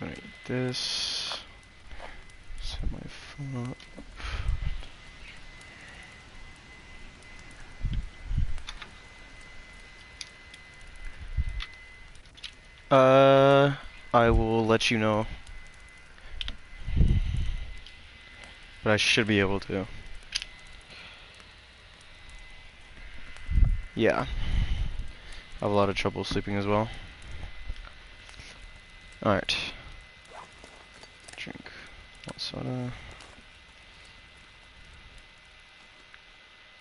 gonna eat this. Set my phone up. I will let you know. But I should be able to. Yeah. I have a lot of trouble sleeping as well. Alright. Drink one soda.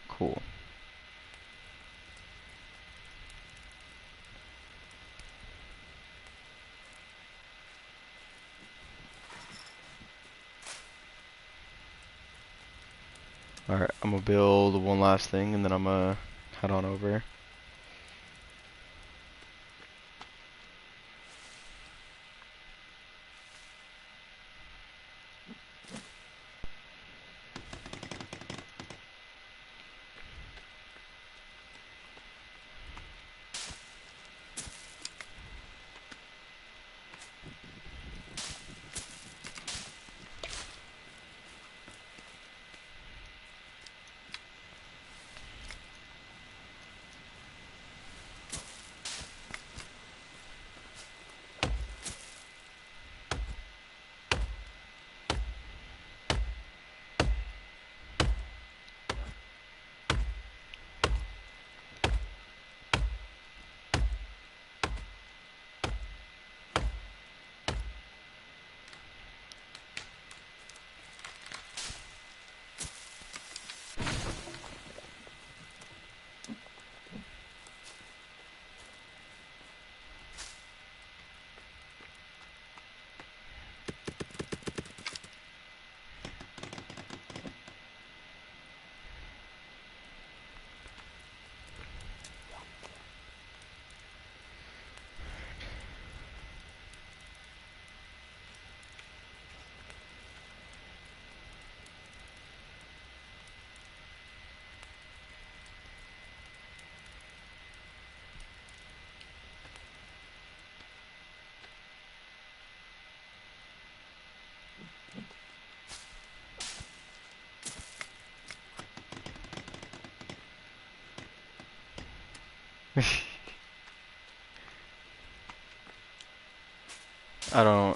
Cool. Alright, I'm gonna build one last thing and then I'm gonna head on over.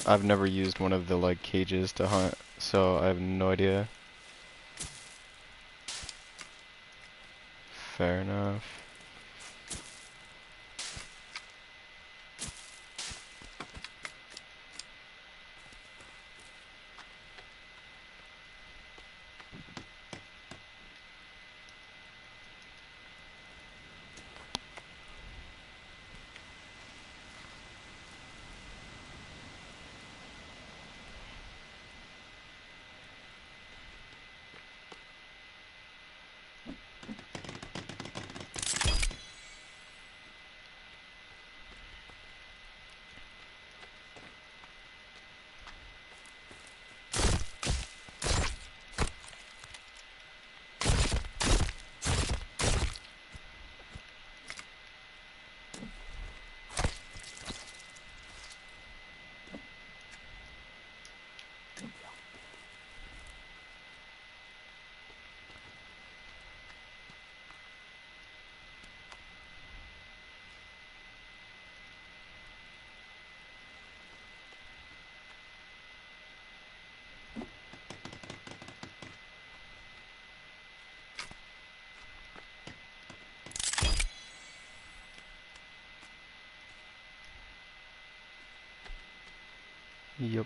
I've never used one of the like cages to hunt, so I have no idea. Fair enough. Yep.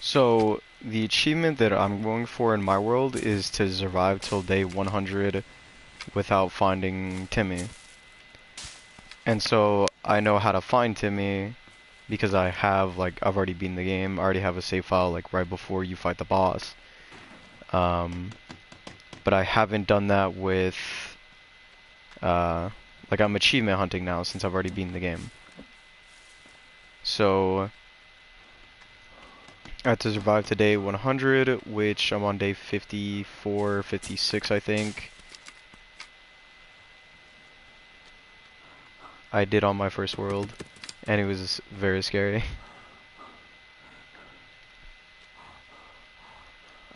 So, the achievement that I'm going for in my world is to survive till day 100 without finding Timmy. And so I know how to find Timmy because I have, like, I've already beaten the game. I already have a save file, like, right before you fight the boss. Um, but I haven't done that with, like, I'm achievement hunting now since I've already beaten the game. So I had to survive to day 100, which I'm on day 54, 56, I think. I did on my first world, and it was very scary.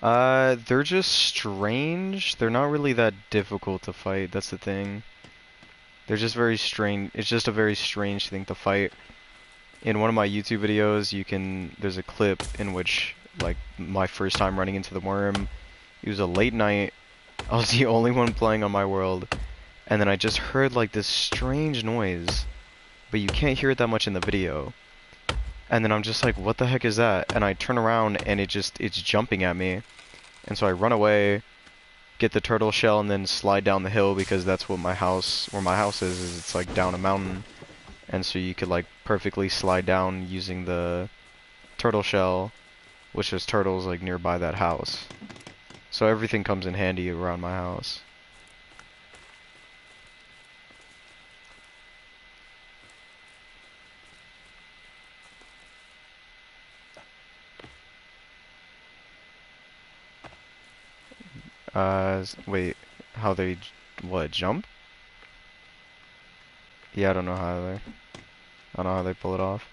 They're just strange. They're not really that difficult to fight, that's the thing. They're just very strange. It's just a very strange thing to fight. In one of my YouTube videos, there's a clip in which, like, my first time running into the worm, it was a late night. I was the only one playing on my world, and then I just heard, like, this strange noise, but you can't hear it that much in the video. And then I'm just like, what the heck is that? And I turn around and it's jumping at me. And so I run away, get the turtle shell, and then slide down the hill because that's what where my house is it's like down a mountain. And so you could like perfectly slide down using the turtle shell, which is turtles like nearby that house. So everything comes in handy around my house. Wait, how they, what, jump? Yeah, I don't know how they pull it off.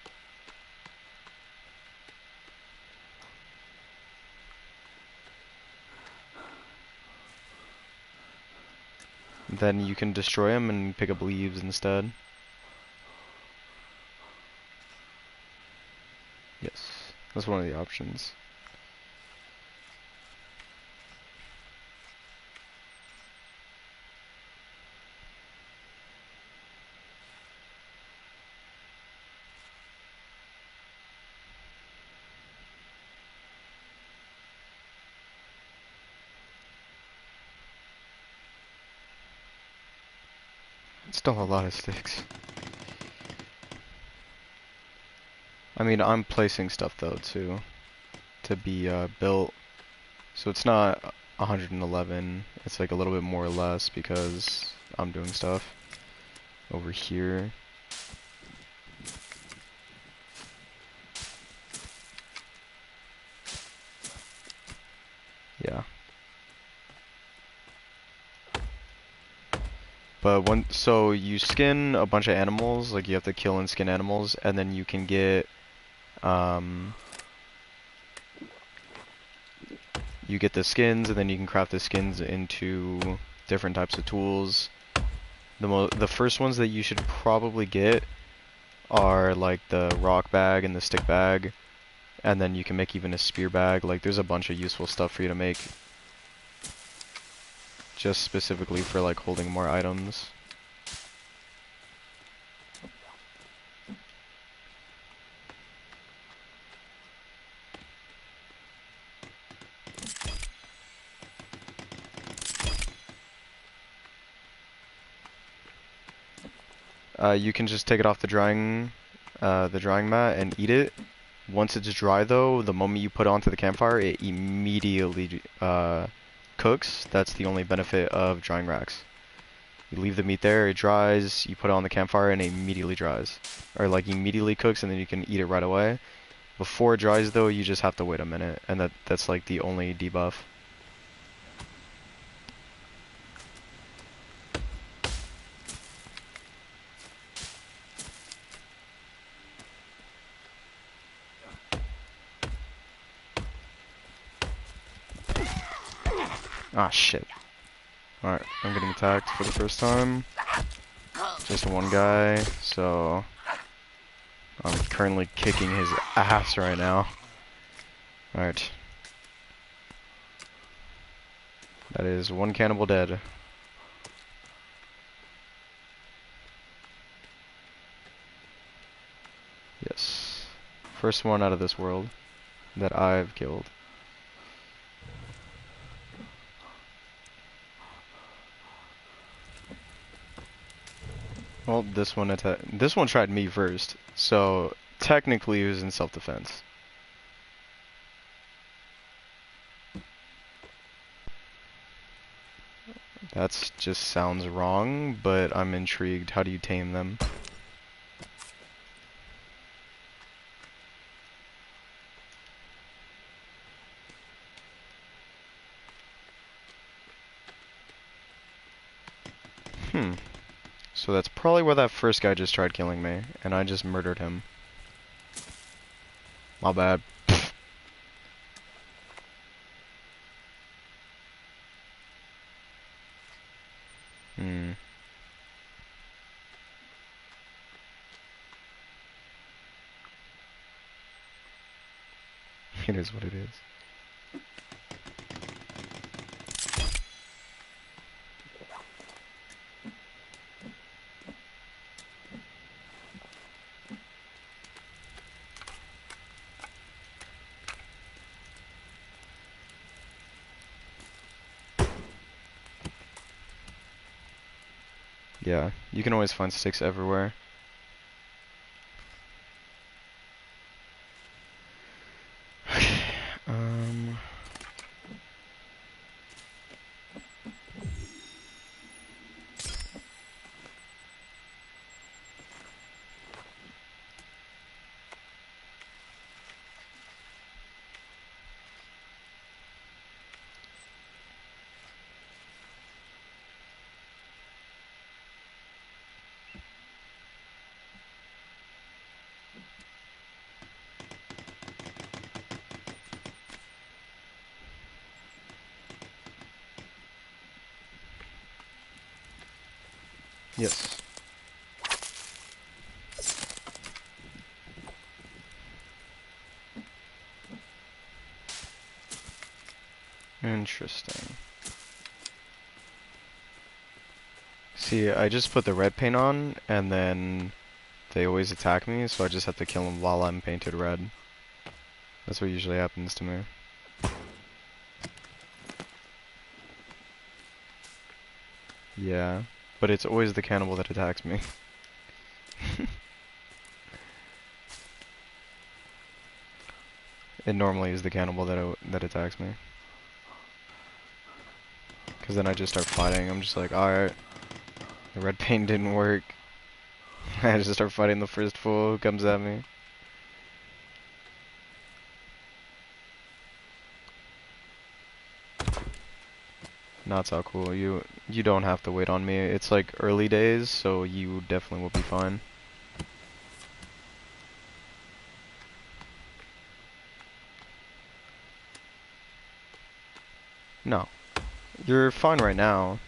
Then you can destroy them and pick up leaves instead. Yes, that's one of the options. It's still a lot of sticks. I mean, I'm placing stuff though too, to be built. So it's not 111, it's like a little bit more or less because I'm doing stuff over here. Yeah. But so you skin a bunch of animals, like you have to kill and skin animals, and then you can get, you get the skins, and then you can craft the skins into different types of tools. The first ones that you should probably get are like the rock bag and the stick bag, and then you can make even a spear bag. Like there's a bunch of useful stuff for you to make, just specifically for like holding more items. You can just take it off the drying mat and eat it. Once it's dry though, the moment you put it onto the campfire, it immediately cooks. That's the only benefit of drying racks. You leave the meat there, it dries, you put it on the campfire and it immediately dries. Or like immediately cooks and then you can eat it right away. Before it dries though, you just have to wait a minute, and that's like the only debuff. Ah, shit. Alright, I'm getting attacked for the first time. Just one guy, so I'm currently kicking his ass right now. Alright. That is one cannibal dead. Yes. First one out of this world that I've killed. Well, Well, this one tried me first, so technically it was in self-defense. That's just sounds wrong, but I'm intrigued. How do you tame them? Hmm. So that's probably where that first guy just tried killing me, and I just murdered him. My bad. Hmm. It is what it is. Yeah, you can always find sticks everywhere. Um, yes. Interesting. See, I just put the red paint on, and then they always attack me, so I just have to kill them while I'm painted red. That's what usually happens to me. Yeah, but it's always the cannibal that attacks me. It normally is the cannibal that attacks me. Because then I just start fighting. I'm just like, alright, the red paint didn't work. I just start fighting the first fool who comes at me. Not so cool. You don't have to wait on me. It's like early days, so you definitely will be fine. No. You're fine right now.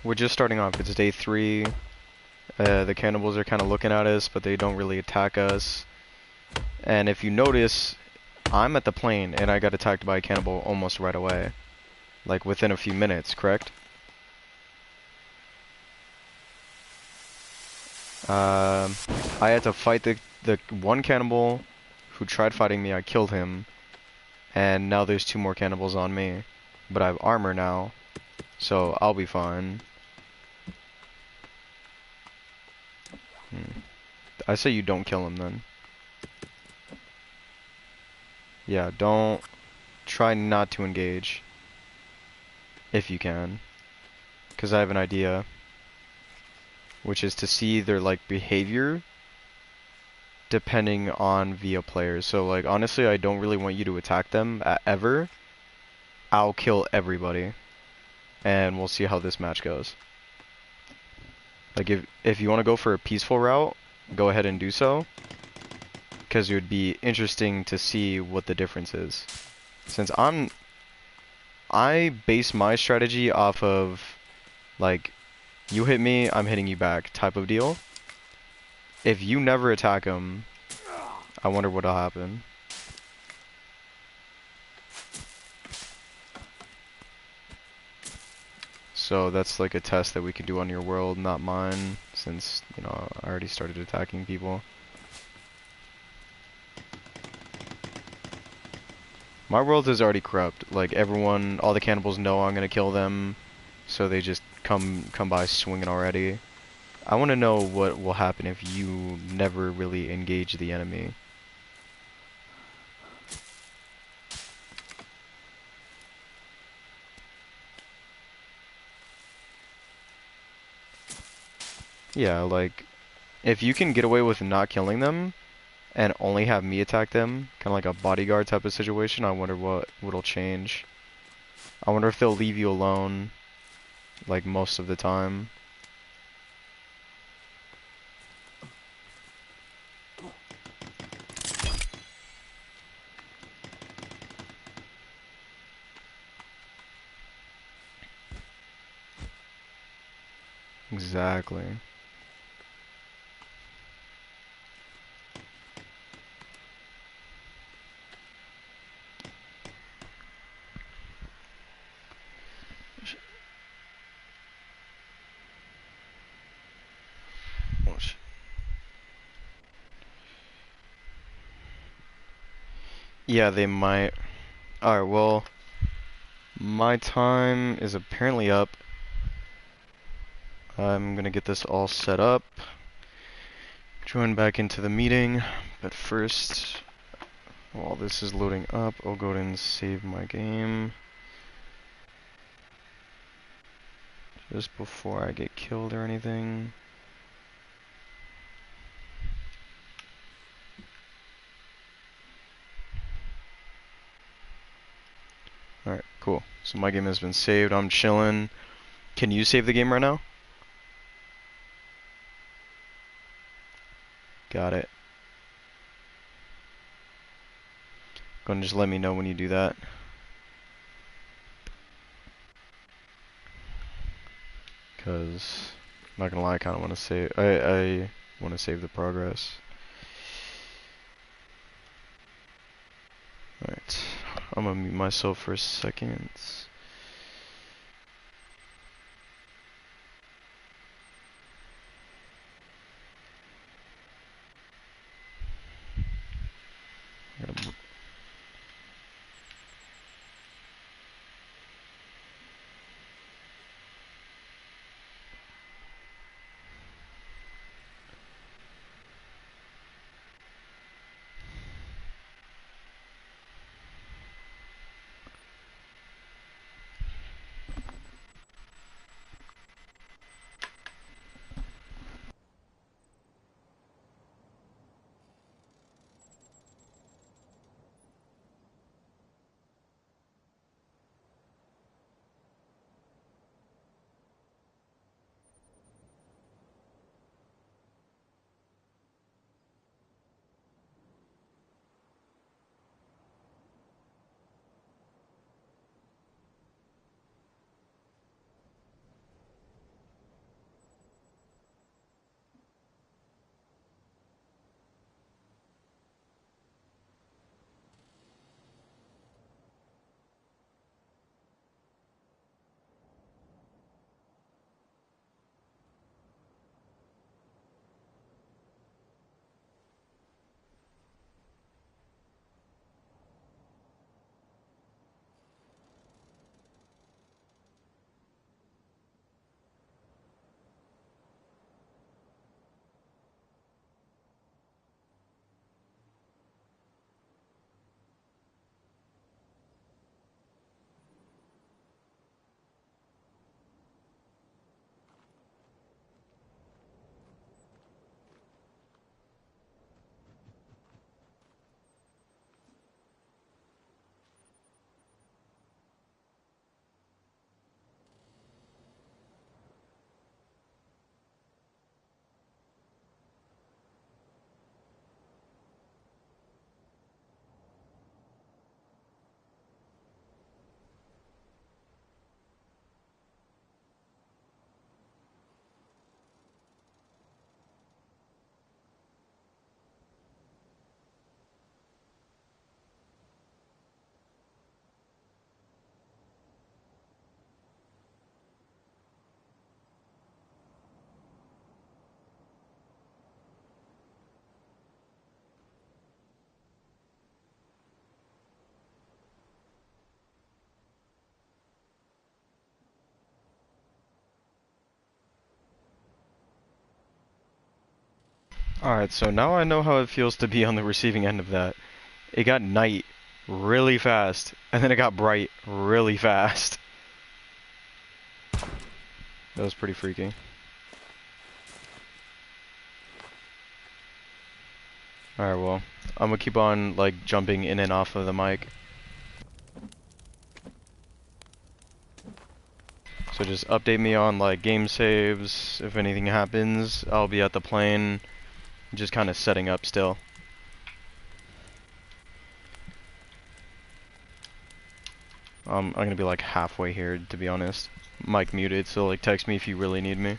We're just starting off. It's day 3. The cannibals are kind of looking at us, but they don't really attack us. And if you notice, I'm at the plane, and I got attacked by a cannibal almost right away. Like, within a few minutes, correct? I had to fight the one cannibal who tried fighting me. I killed him. And now there's 2 more cannibals on me. But I have armor now, so I'll be fine. I say you don't kill him then. Yeah, don't try not to engage. If you can. Because I have an idea. Which is to see their, like, behavior depending on VO players. So, like, honestly, I don't really want you to attack them ever. I'll kill everybody. And we'll see how this match goes. Like, if you want to go for a peaceful route, go ahead and do so. Because it would be interesting to see what the difference is. Since I base my strategy off of, like, you hit me, I'm hitting you back type of deal. If you never attack them, I wonder what'll happen. So that's like a test that we can do on your world, not mine, since, you know, I already started attacking people. My world is already corrupt. Like, everyone, all the cannibals know I'm gonna kill them, so they just come by swinging already. I want to know what will happen if you never really engage the enemy. Yeah, like, if you can get away with not killing them and only have me attack them, kind of like a bodyguard type of situation, I wonder what'll change. I wonder if they'll leave you alone, like, most of the time. Exactly. Yeah, they might. Alright, well, my time is apparently up. I'm gonna get this all set up. Join back into the meeting, but first, while this is loading up, I'll go ahead and save my game. Just before I get killed or anything. Alright, cool. So my game has been saved. I'm chilling. Can you save the game right now? Got it. Go ahead and just let me know when you do that. Cause I'm not gonna lie, I kinda wanna save I wanna save the progress. Alright. I'm gonna mute myself for a second. Alright, so now I know how it feels to be on the receiving end of that. It got night really fast, and then it got bright really fast. That was pretty freaky. Alright, well, I'm gonna keep on, like, jumping in and off of the mic. So just update me on, like, game saves. If anything happens, I'll be at the plane, just kind of setting up still. I'm gonna be, like, halfway here, to be honest. Mic muted, so, like, text me if you really need me.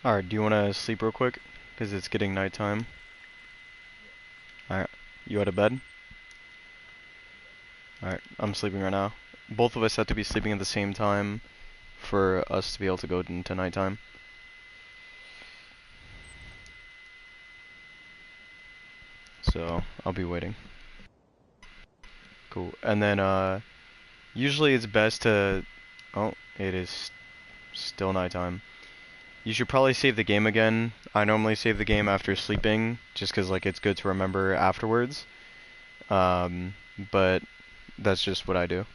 Alright, do you wanna sleep real quick? Because it's getting nighttime. Alright, you out of bed? Alright, I'm sleeping right now. Both of us have to be sleeping at the same time for us to be able to go into nighttime. So, I'll be waiting. Cool. And then, usually it's best to... Oh, it is still nighttime. You should probably save the game again. I normally save the game after sleeping, just because, like, it's good to remember afterwards. But that's just what I do.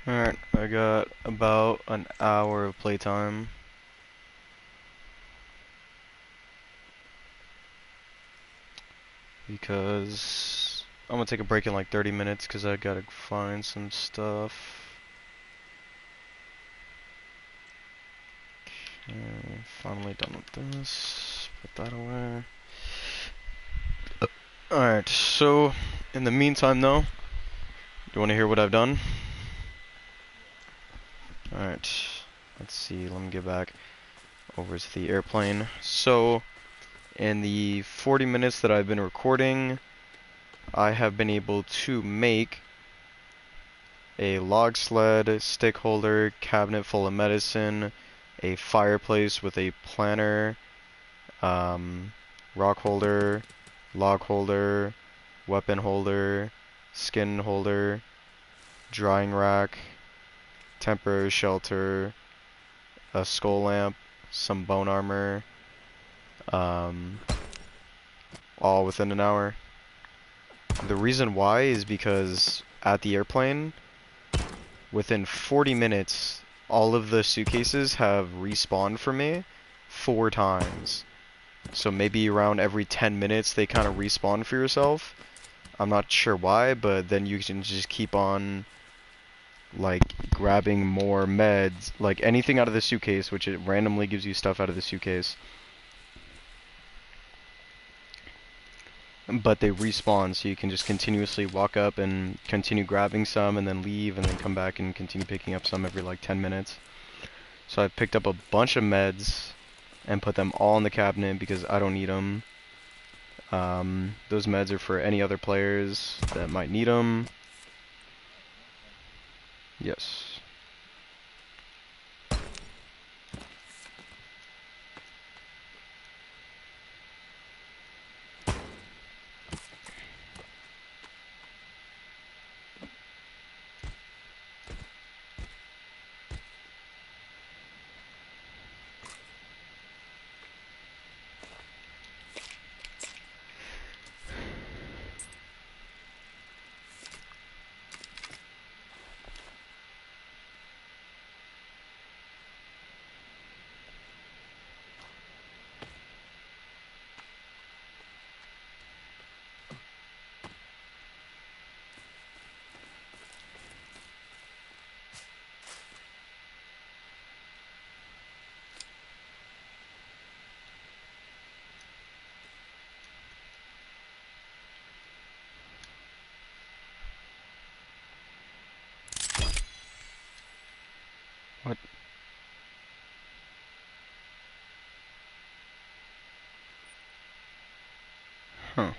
Alright, I got about an hour of playtime. Because I'm gonna take a break in like 30 minutes because I gotta find some stuff. Okay, finally done with this. Put that away. Alright, so in the meantime though, do you want to hear what I've done? Alright, let's see, let me get back over to the airplane. So, in the 40 minutes that I've been recording, I have been able to make a log sled, stick holder, cabinet full of medicine, a fireplace with a planter, rock holder, log holder, weapon holder, skin holder, drying rack, temporary shelter, a skull lamp, some bone armor, all within an hour. The reason why is because at the airplane, within 40 minutes, all of the suitcases have respawned for me 4 times. So maybe around every 10 minutes they kind of respawn for yourself. I'm not sure why, but then you can just keep on like grabbing more meds, like anything out of the suitcase, which it randomly gives you stuff out of the suitcase. But they respawn, so you can just continuously walk up and continue grabbing some and then leave and then come back and continue picking up some every like 10 minutes. So I picked up a bunch of meds and put them all in the cabinet because I don't need them. Those meds are for any other players that might need them. Yes. What? Huh.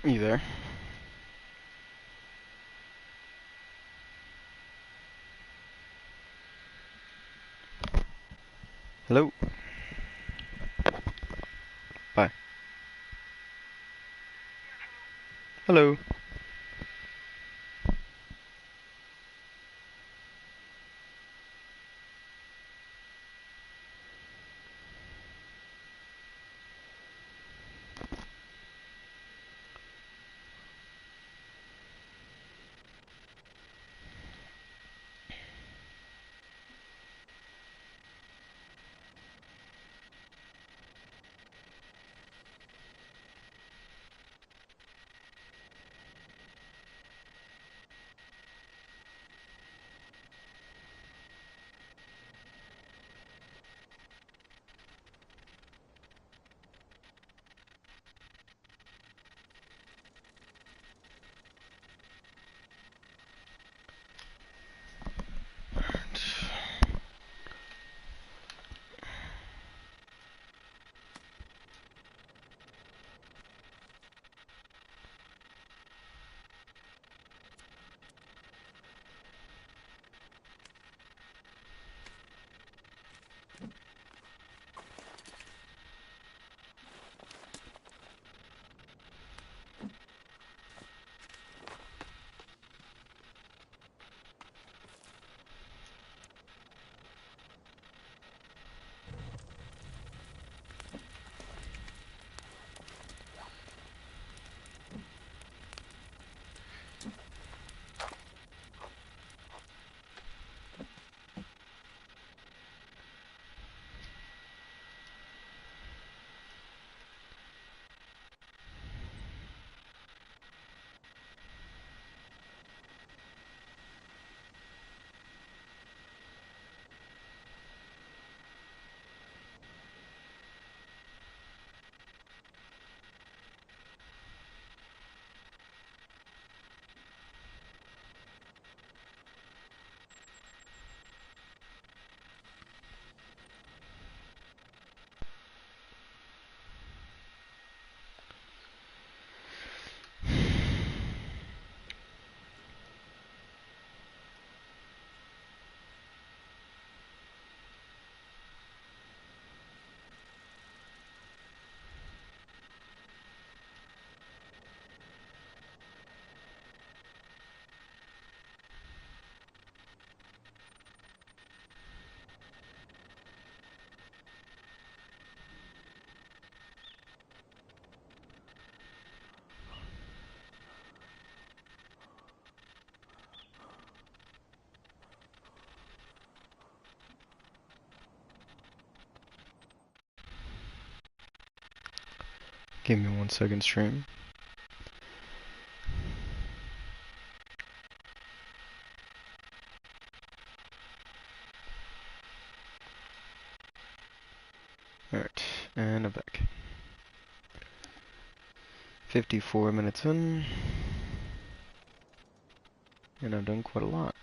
You there? Hello? Bye. Hello? Give me 1 second, stream. Alright, and I'm back. 54 minutes in. And I've done quite a lot.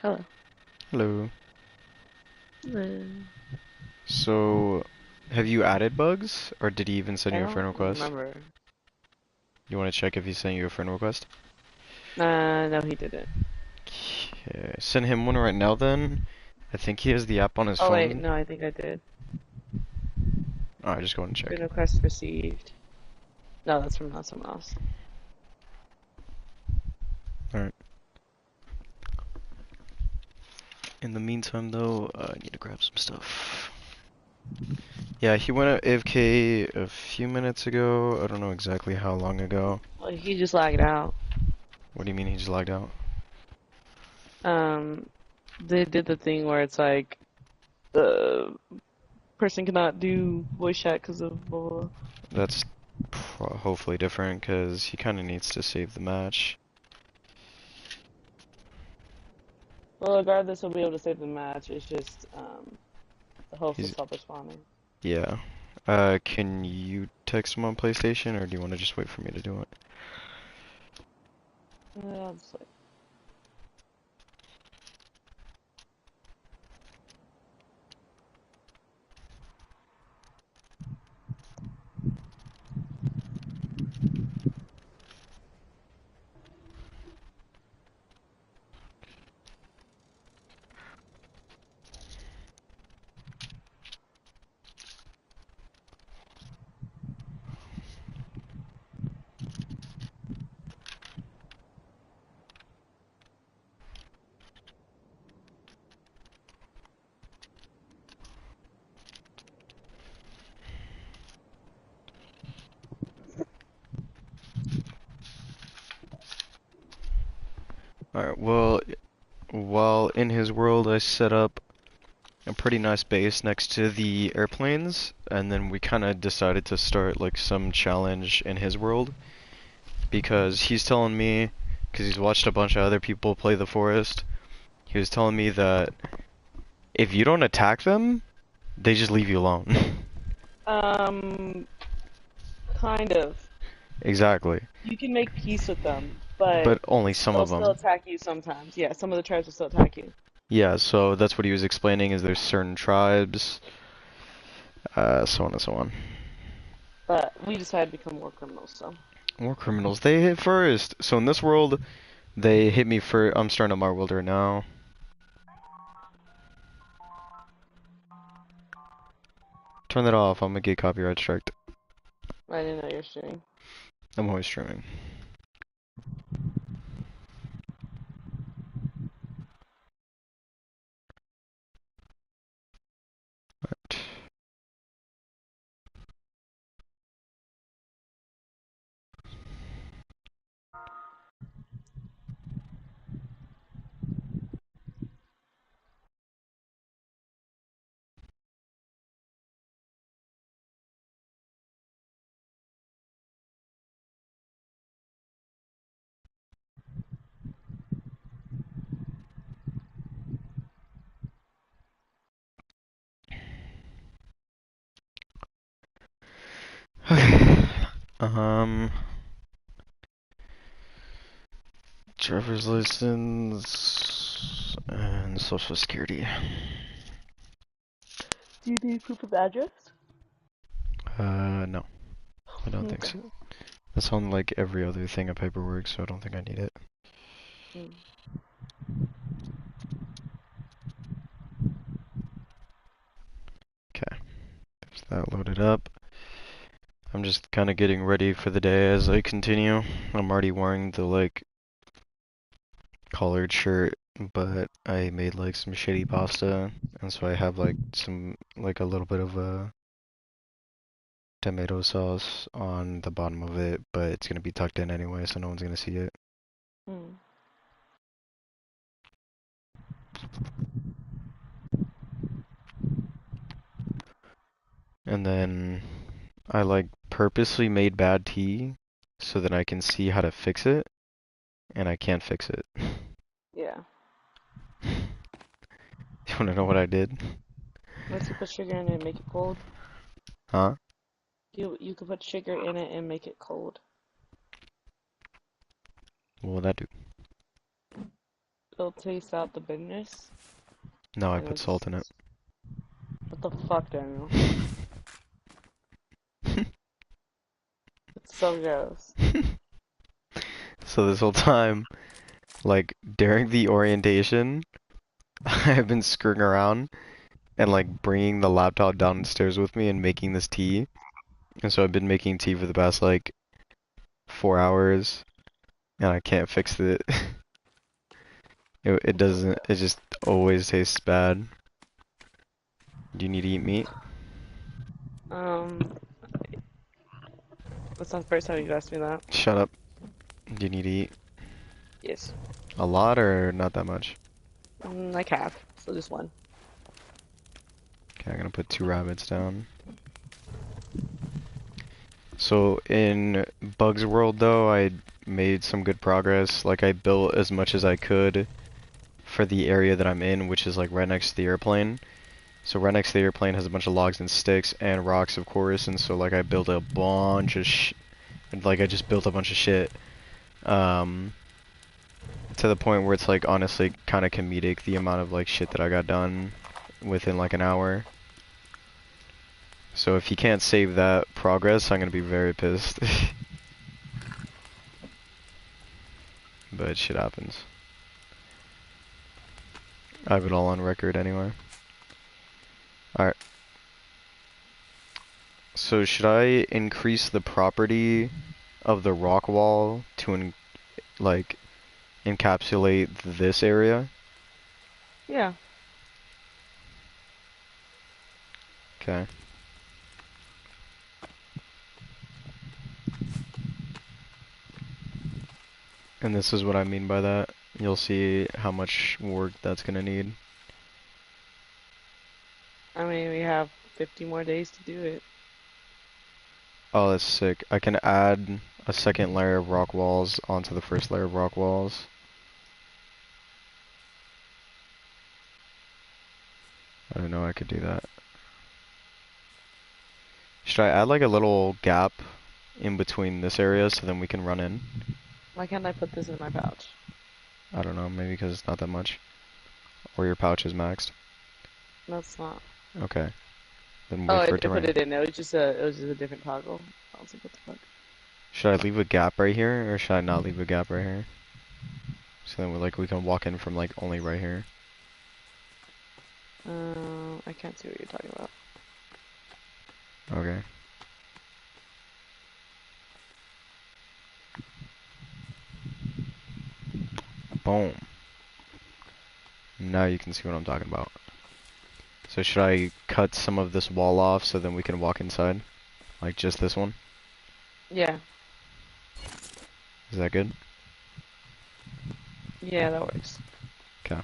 Hello. Hello. Hello. So, have you added bugs? Or did he even send I you a friend don't request? remember. You want to check if he sent you a friend request? No, he didn't. Okay, send him one right now then. I think he has the app on his Oh wait, phone. no, I think I did. Alright, just go and check. Friend request received. No, that's from someone else. Alright. In the meantime though, I need to grab some stuff. Yeah, he went AFK a few minutes ago. I don't know exactly how long ago. Well, he just lagged out. What do you mean he just logged out? They did the thing where it's like the person cannot do voice chat because of blah, blah, blah. That's hopefully different because he kind of needs to save the match. Well, regardless, he'll be able to save the match. It's just the host will He's stop responding. yeah. Can you text him on PlayStation or do you want to just wait for me to do it? I'll just like, Alright, well, while in his world, I set up a pretty nice base next to the airplanes, and then we kind of decided to start like some challenge in his world because he's telling me, because he's watched a bunch of other people play the forest, he was telling me that if you don't attack them, they just leave you alone. Um, kind of. Exactly. You can make peace with them, but But only some they'll of still them. attack you sometimes. Yeah, some of the tribes will still attack you. Yeah, so that's what he was explaining is there's certain tribes, so on and so on. But we decided to become war criminals, so. More criminals. They hit first. So in this world, they hit me for. I'm starting on my world right now. Turn that off. I'm gonna get copyright striked. I didn't know you were streaming. I'm always streaming. Right. Okay. Driver's license and social security. Do you need proof of address? No, I don't think Okay. so. That's on like every other thing of paperwork, so I don't think I need it. Mm. Okay, there's that loaded up. I'm just kind of getting ready for the day as I continue. I'm already wearing the like collared shirt, but I made like some shitty pasta, and so I have like some like a little bit of a tomato sauce on the bottom of it, but it's gonna be tucked in anyway, so no one's gonna see it. Mm. And then I like purposely made bad tea so that I can see how to fix it, and I can't fix it. Yeah. You wanna know what I did? Once you put sugar in it and make it cold, Huh? you could put sugar in it and make it cold. What will that do? It'll taste out the bitterness, No, I and put it'll salt in it. just... What the fuck, Daniel? It's so gross. So this whole time, like during the orientation, I've been screwing around and like bringing the laptop downstairs with me and making this tea. And so I've been making tea for the past like 4 hours, and I can't fix it. It doesn't. It just always tastes bad. Do you need to eat meat? Um, that's not the first time you've asked me that. Shut up. Do you need to eat Yes. a lot or not that much? Like half, so just one. Okay, I'm gonna put 2 rabbits down. So in Bugs World though, I made some good progress. Like I built as much as I could for the area that I'm in, which is like right next to the airplane. So right next to the airplane has a bunch of logs and sticks and rocks, of course, and so like I built a bunch of like I just built a bunch of shit. Um, to the point where it's like honestly kind of comedic the amount of like shit that I got done within like an hour. So if he can't save that progress, I'm gonna be very pissed. But shit happens. I have it all on record anyway. Alright. So should I increase the property of the rock wall to like encapsulate this area? Yeah. Okay. And this is what I mean by that. You'll see how much work that's gonna need. I mean, we have 50 more days to do it. Oh, that's sick. I can add a second layer of rock walls onto the first layer of rock walls. I didn't know I could do that. Should I add like a little gap in between this area so then we can run in? Why can't I put this in my pouch? I don't know, maybe because it's not that much. Or your pouch is maxed. No, it's not. Okay. Then Oh, wait I for it to did put run. it in. It was just a different toggle. I was like, what the fuck? Should I leave a gap right here or should I not leave a gap right here? So then we can walk in from like only right here. I can't see what you're talking about. Okay. Boom. Now you can see what I'm talking about. So should I cut some of this wall off so then we can walk inside? Like just this one? Yeah. Is that good? Yeah, that works. Okay.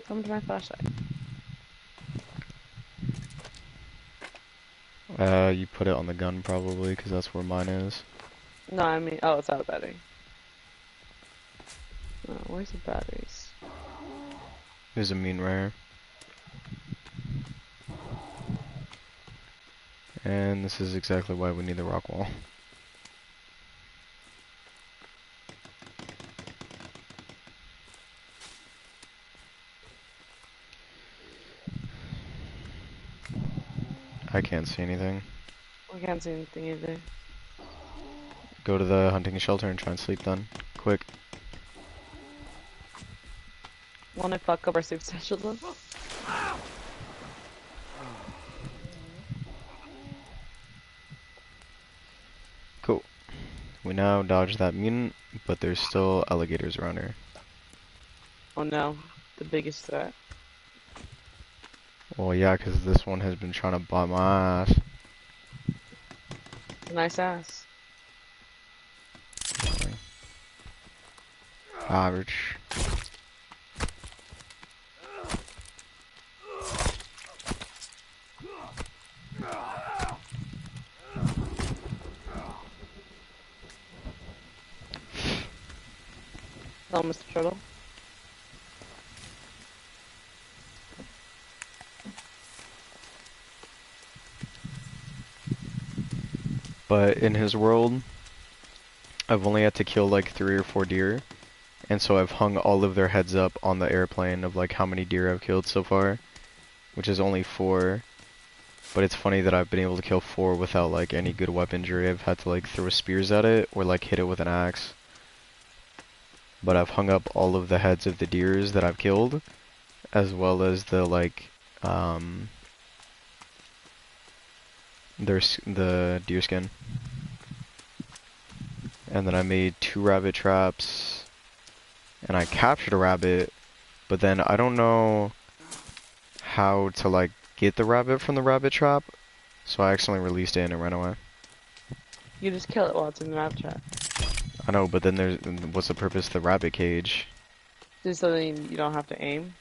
Come to my flashlight. You put it on the gun probably because that's where mine is. No, I mean, oh, it's out of battery. Oh, where's the batteries? There's a mean rare. And this is exactly why we need the rock wall. I can't see anything. I can't see anything either. Go to the hunting shelter and try and sleep then. Quick. Wanna fuck up our soup special though? Cool. We now dodged that mutant, but there's still alligators around here. Oh no, the biggest threat. Well, yeah, because this one has been trying to bite my ass. It's a nice ass. Average. Oh, Mr. Turtle. But in his world, I've only had to kill like 3 or 4 deer. And so I've hung all of their heads up on the airplane of like how many deer I've killed so far. Which is only 4. But it's funny that I've been able to kill 4 without like any good weaponry. I've had to like throw spears at it or like hit it with an axe. But I've hung up all of the heads of the deers that I've killed, as well as the like the deer skin. And then I made 2 rabbit traps, and I captured a rabbit, but then I don't know how to like get the rabbit from the rabbit trap, so I accidentally released it and it ran away. You just kill it while it's in the rabbit trap. I know, but then what's the purpose of the rabbit cage? Just so then you don't have to aim.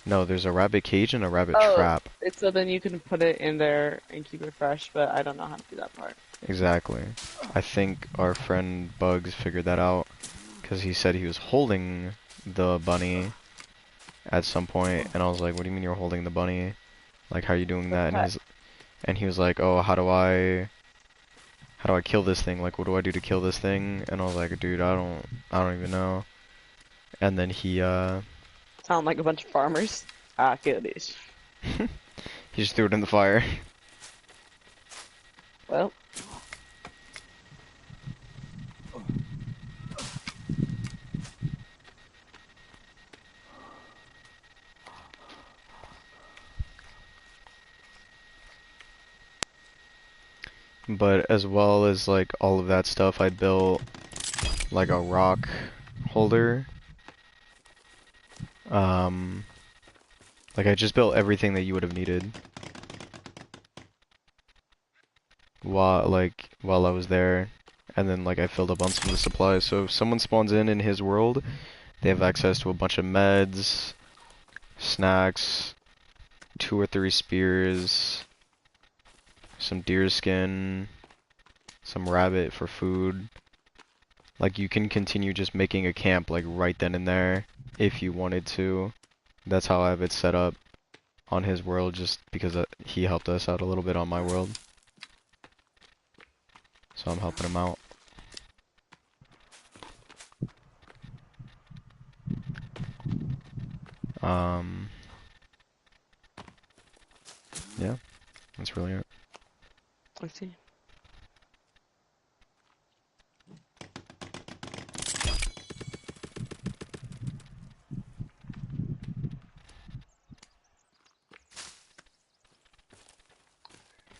No, there's a rabbit cage and a rabbit Oh, trap. it's so then you can put it in there and keep it fresh, but I don't know how to do that part. Exactly. I think our friend Bugs figured that out, because he said he was holding the bunny at some point, and I was like, what do you mean you're holding the bunny? Like, how are you doing that? And he was like, oh, how do I kill this thing? Like, what do I do to kill this thing? And I was like, dude, I don't even know. And then he Sound like a bunch of farmers. Ah, kill this. he just threw it in the fire. Well. But as well as like all of that stuff, I built like a rock holder. Like, I just built everything that you would have needed. While I was there. And then, like, I filled up on some of the supplies. So if someone spawns in his world, they have access to a bunch of meds, snacks, 2 or 3 spears, some deer skin, some rabbit for food. Like, you can continue just making a camp, like, right then and there, if you wanted to. That's how I have it set up on his world, just because he helped us out a little bit on my world. So I'm helping him out. Yeah, that's really it. I see.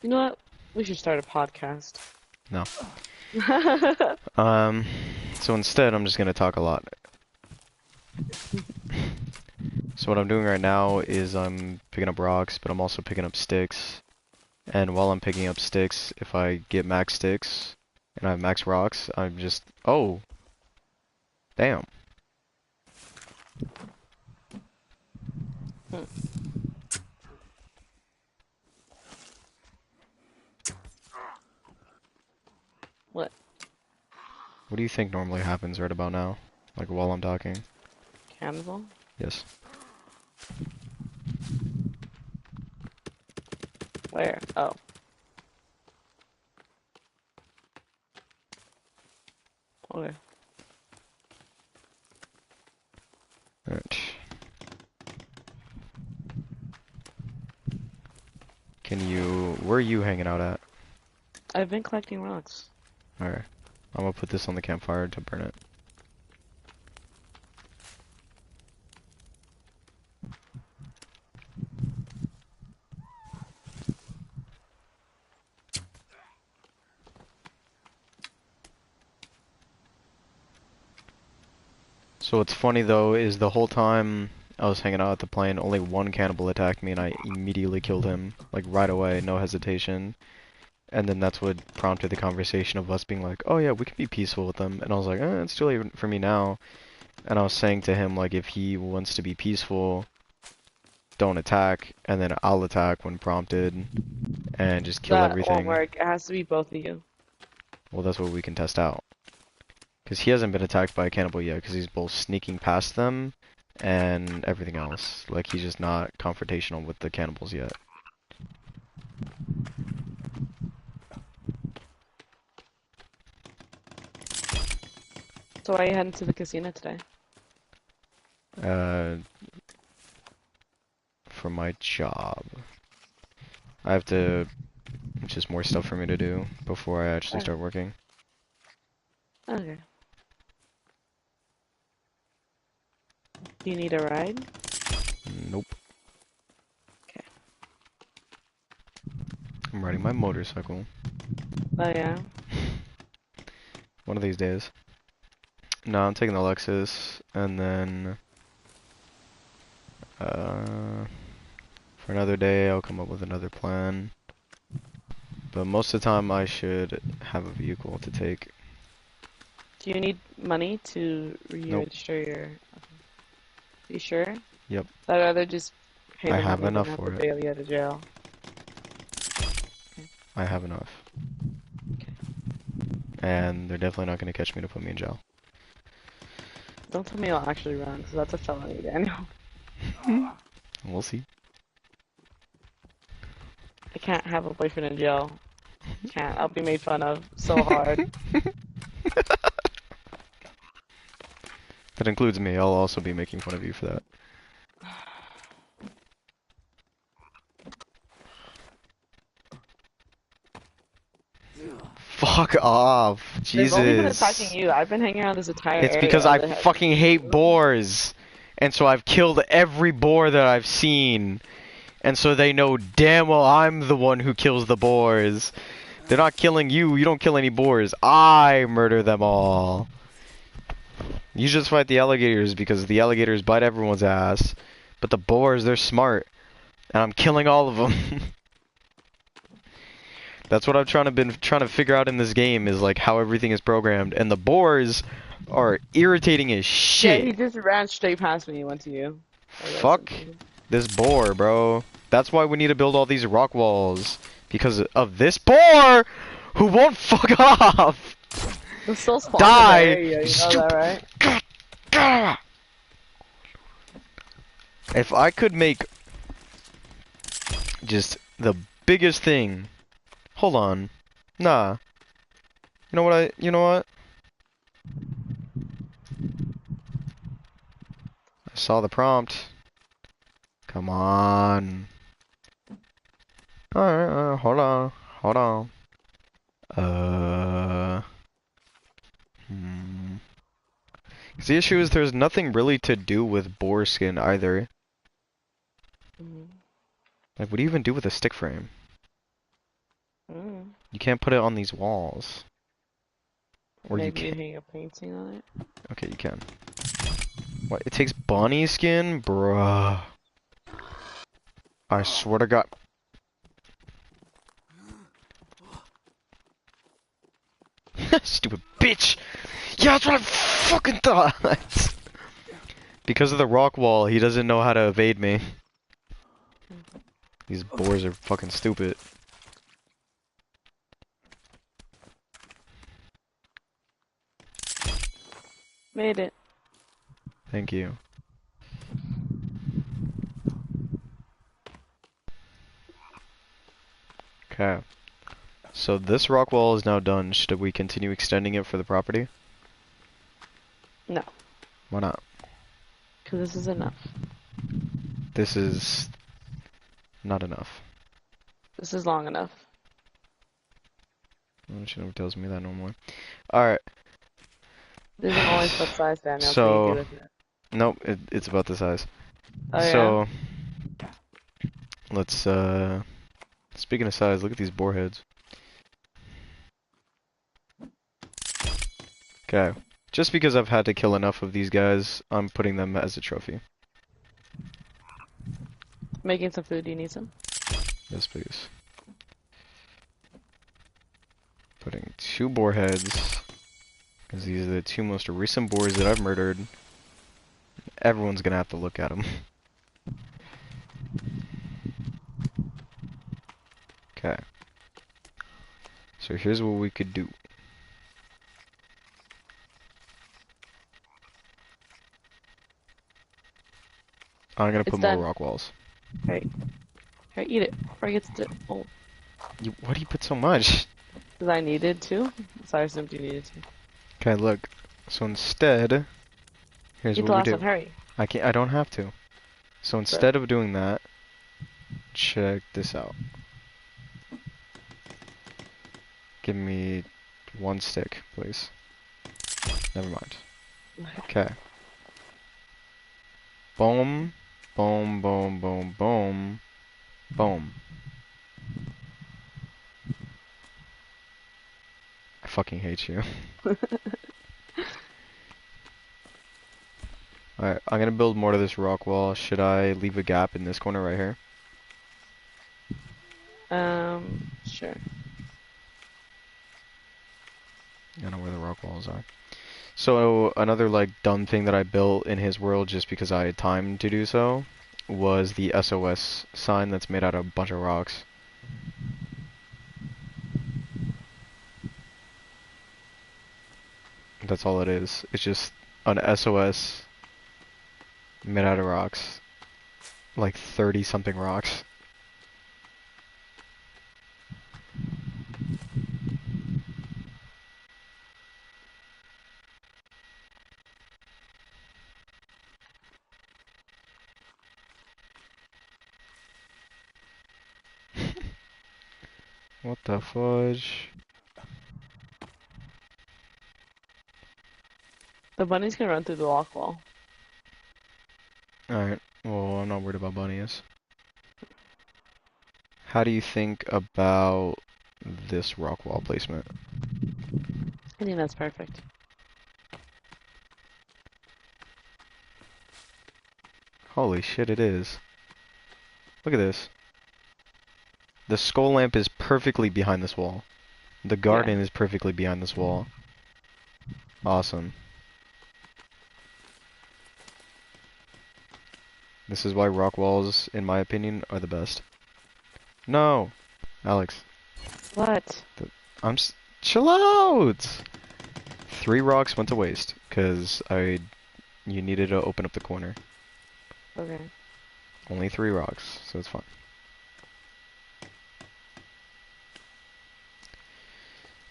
You know what? We should start a podcast. No. So instead, I'm just gonna talk a lot. So what I'm doing right now is I'm picking up rocks, but I'm also picking up sticks. And while I'm picking up sticks, if I get max sticks and I have max rocks, I'm just... Oh! Damn. What? What do you think normally happens right about now? Like while I'm talking? Cannibal? Yes. Where? Oh. Okay. Alright. Can you... Where are you hanging out at? I've been collecting rocks. Alright. I'm gonna put this on the campfire to burn it. So what's funny though is the whole time I was hanging out at the plane, only one cannibal attacked me and I immediately killed him. Like right away, no hesitation. And then that's what prompted the conversation of us being like, oh yeah, we can be peaceful with them. And I was like, it's too late for me now. And I was saying to him, like, if he wants to be peaceful, don't attack, and then I'll attack when prompted, and just kill That everything. won't work. It has to be both of you. Well, that's what we can test out. Because he hasn't been attacked by a cannibal yet, because he's both sneaking past them and everything else. Like, he's just not confrontational with the cannibals yet. So why are you heading to the casino today? For my job. I have to... just more stuff for me to do before I actually start working. Okay. Do you need a ride? Nope. Okay. I'm riding my motorcycle. Oh yeah? One of these days. No, I'm taking the Lexus, and then... for another day, I'll come up with another plan. But most of the time, I should have a vehicle to take. Do you need money to re-register your... You sure? Yep. I'd rather just pay the I have money than enough have for to it. bail you out of jail. I have enough. Okay. And they're definitely not going to catch me to put me in jail. Don't tell me I'll actually run, because that's a felony, Daniel. We'll see. I can't have a boyfriend in jail. Can't. I'll be made fun of so hard. That includes me. I'll also be making fun of you for that. Fuck off. Jesus. They've only been attacking you. I've been hanging around this entire area. It's because I fucking hate boars. And so I've killed every boar that I've seen. And so they know damn well I'm the one who kills the boars. They're not killing you. You don't kill any boars. I murder them all. You just fight the alligators because the alligators bite everyone's ass. But the boars, they're smart. And I'm killing all of them. That's what I've been trying to figure out in this game, is like how everything is programmed. And the boars are irritating as Yeah, he shit. just ran straight past me and went to you. Fuck this boar, bro. That's why we need to build all these rock walls. Because of this boar who won't fuck off. They're still spawning Die, in the area, you know that, right? If I could make just the biggest thing. Hold on. Nah. You know what? I saw the prompt. Come on. Alright, hold on. Hold on. Hmm. 'Cause the issue is there's nothing really to do with boar skin either. Like, what do you even do with a stick frame? You can't put it on these walls. Or Maybe you you can. hang a painting on it. Okay, you can. What? It takes bunny skin? Bruh. I swear to God. Stupid bitch! Yeah, that's what I fucking thought! Because of the rock wall, he doesn't know how to evade me. These boars are fucking stupid. Made it. Thank you. Okay. So this rock wall is now done. Should we continue extending it for the property? No. Why not? Because this is enough. This is not enough. This is long enough. She never tells me that no more. Alright. This isn't always what size, Daniel. So, What do you do with it? nope, it's about the size. Oh, So, let's, speaking of size, look at these boar heads. Okay. Just because I've had to kill enough of these guys, I'm putting them as a trophy. Making some food. Do you need some? Yes, please. Putting 2 boar heads, because these are the 2 most recent boars that I've murdered. Everyone's gonna have to look at them. Okay. So here's what we could do. I'm gonna put more rock walls. Hey, eat it before it gets to. Oh, Why do you put so much? because I needed to. So I assumed you needed to. Okay, look. So instead, here's Eat the what we last one. do. Hurry. I don't have to. So instead of doing that, check this out. Give me 1 stick, please. Never mind. Okay. Boom, boom, boom, boom, boom, boom. I fucking hate you. Alright, I'm gonna build more to this rock wall. Should I leave a gap in this corner right here? Sure. I know where the rock walls are. So another like dumb thing that I built in his world just because I had time to do so was the SOS sign that's made out of a bunch of rocks. That's all it is. It's just an SOS made out of rocks. Like 30 something rocks. What the fudge? The bunnies can run through the rock wall. Alright, well, I'm not worried about bunnies. How do you think about this rock wall placement? I think that's perfect. Holy shit, it is. Look at this. The skull lamp is perfectly behind this wall. The garden is perfectly behind this wall. Awesome. This is why rock walls, in my opinion, are the best. No! Alex. What? Chill out! 3 rocks went to waste, because you needed to open up the corner. Okay. Only 3 rocks, so it's fine.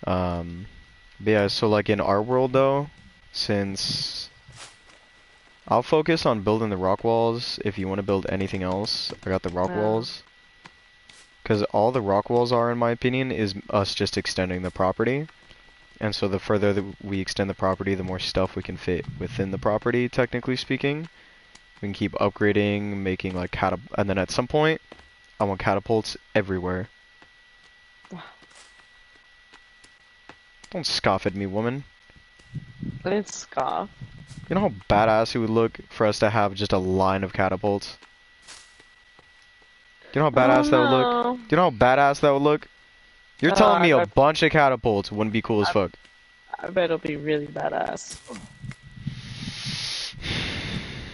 But yeah, so like in our world though, since I'll focus on building the rock walls, if you want to build anything else, I got the rock walls. Because all the rock walls are, in my opinion, is us just extending the property. And so the further that we extend the property, the more stuff we can fit within the property, technically speaking. We can keep upgrading, making like and then at some point, I want catapults everywhere. Don't scoff at me, woman. I didn't scoff. You know how badass it would look for us to have just a line of catapults? Do you know how badass that would look? Do you know how badass that would look? You're telling me a bunch of catapults wouldn't be cool as fuck. I bet it'll be really badass.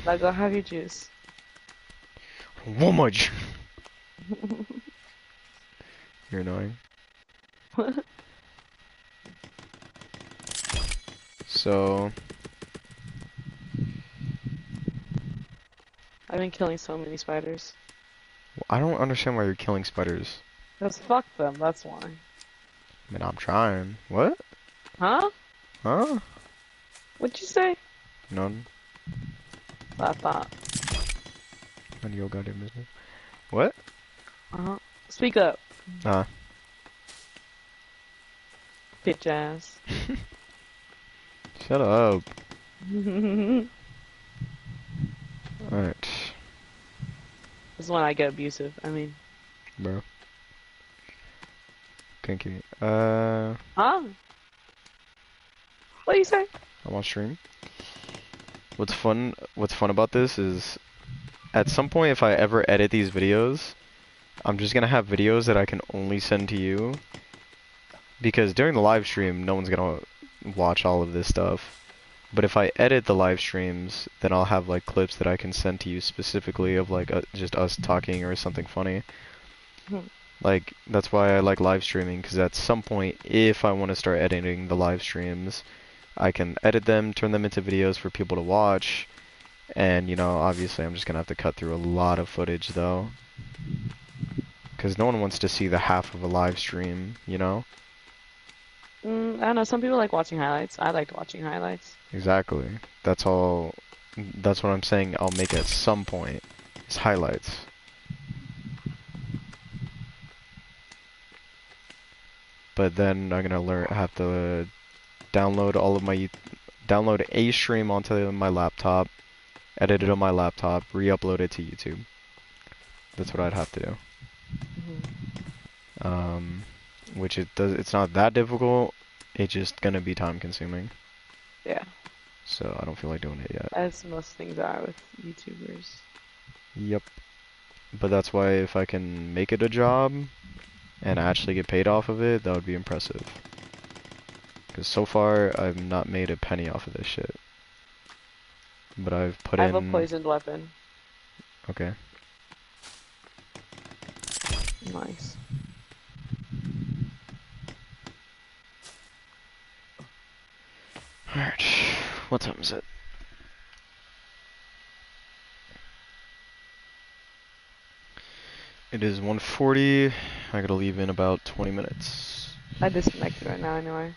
Now go have your juice. Woman! You're annoying. So... I've been killing so many spiders. I don't understand why you're killing spiders. Because fuck them, that's why. I mean, I'm trying. What? Huh? Huh? What'd you say? None. I thought. None of your goddamn business. What? Uh-huh. Speak up. Bitch ass. Shut up. Alright. This is when I get abusive, I mean. Bro. Thank you. Huh? What do you say? I'm on stream. What's fun about this is, at some point if I ever edit these videos, I'm just gonna have videos that I can only send to you. Because during the live stream, no one's gonna watch all of this stuff. But if I edit the live streams, then I'll have like clips that I can send to you specifically of like just us talking or something funny. Like, that's why I like live streaming, because at some point, if I want to start editing the live streams, I can edit them, turn them into videos for people to watch, and, you know, obviously I'm just gonna have to cut through a lot of footage, though. Because no one wants to see the half of a live stream, you know? I don't know, some people like watching highlights. I liked watching highlights. Exactly. That's what I'm saying I'll make at some point, is highlights. But then I'm gonna have to download download a stream onto my laptop, edit it on my laptop, re-upload it to YouTube. That's what I'd have to do. Which it's not that difficult. It's just gonna be time consuming. Yeah. So I don't feel like doing it yet. As most things are with YouTubers. Yep. But that's why if I can make it a job and actually get paid off of it, that would be impressive. Because so far, I've not made a penny off of this shit. But I've put in... I have a poisoned weapon. Okay. Nice. Alright. What time is it? It is 1:40. I gotta leave in about 20 minutes. I disconnected right now anyway.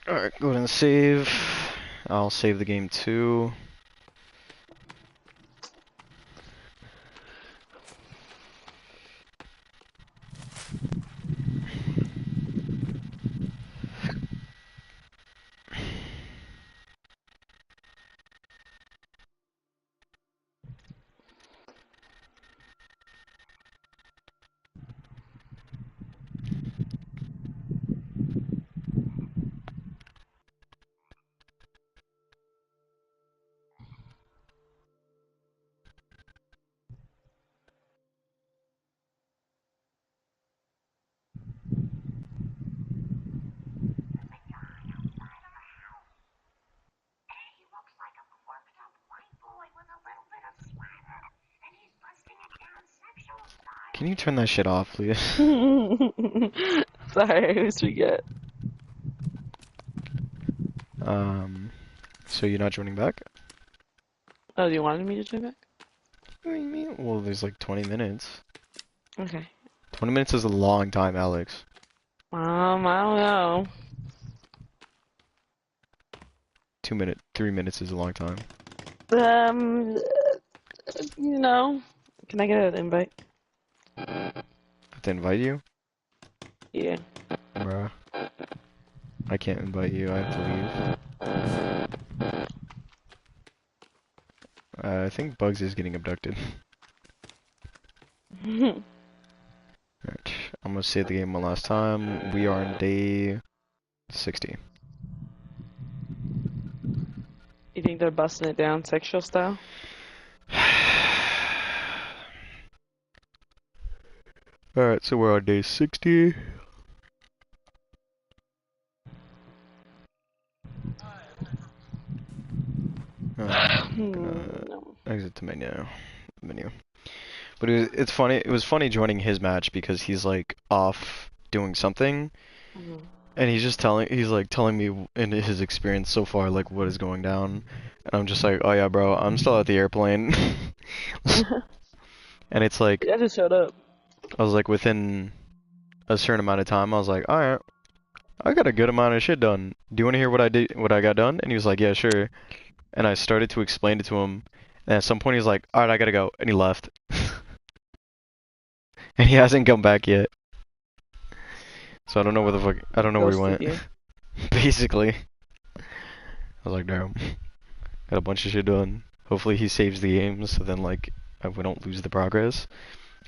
Alright, go ahead and save. I'll save the game too. Can you turn that shit off, please? Sorry, I always forget. So you're not joining back? Oh, you wanted me to join back? What do you mean? Well, there's like 20 minutes. Okay. 20 minutes is a long time, Alex. I don't know. 3 minutes is a long time. Um, you know, can I get an invite? Have to invite you? Yeah. Bruh. I can't invite you, I have to leave. I think Bugs is getting abducted. You Alright, I'm gonna save the game one last time. We are on day 60. think they're busting it down sexual style? Alright, so we're on day 60. Gonna No. exit the menu. But it's funny. It was funny joining his match because he's like off doing something, Mhm. and he's like telling me in his experience so far like what is going down, and I'm just like, oh yeah, bro, I'm still at the airplane, and it's like I just showed up. I was like within a certain amount of time, I was like, all right, I got a good amount of shit done. Do you want to hear what I did, what I got done? And he was like, yeah, sure. And I started to explain it to him, and at some point he's like, all right, I gotta go, and he left, and he hasn't come back yet. So I don't know where the fuck, I don't know where he Ghosted went. you. Basically. I was like, damn. Got a bunch of shit done. Hopefully he saves the game so then like we don't lose the progress.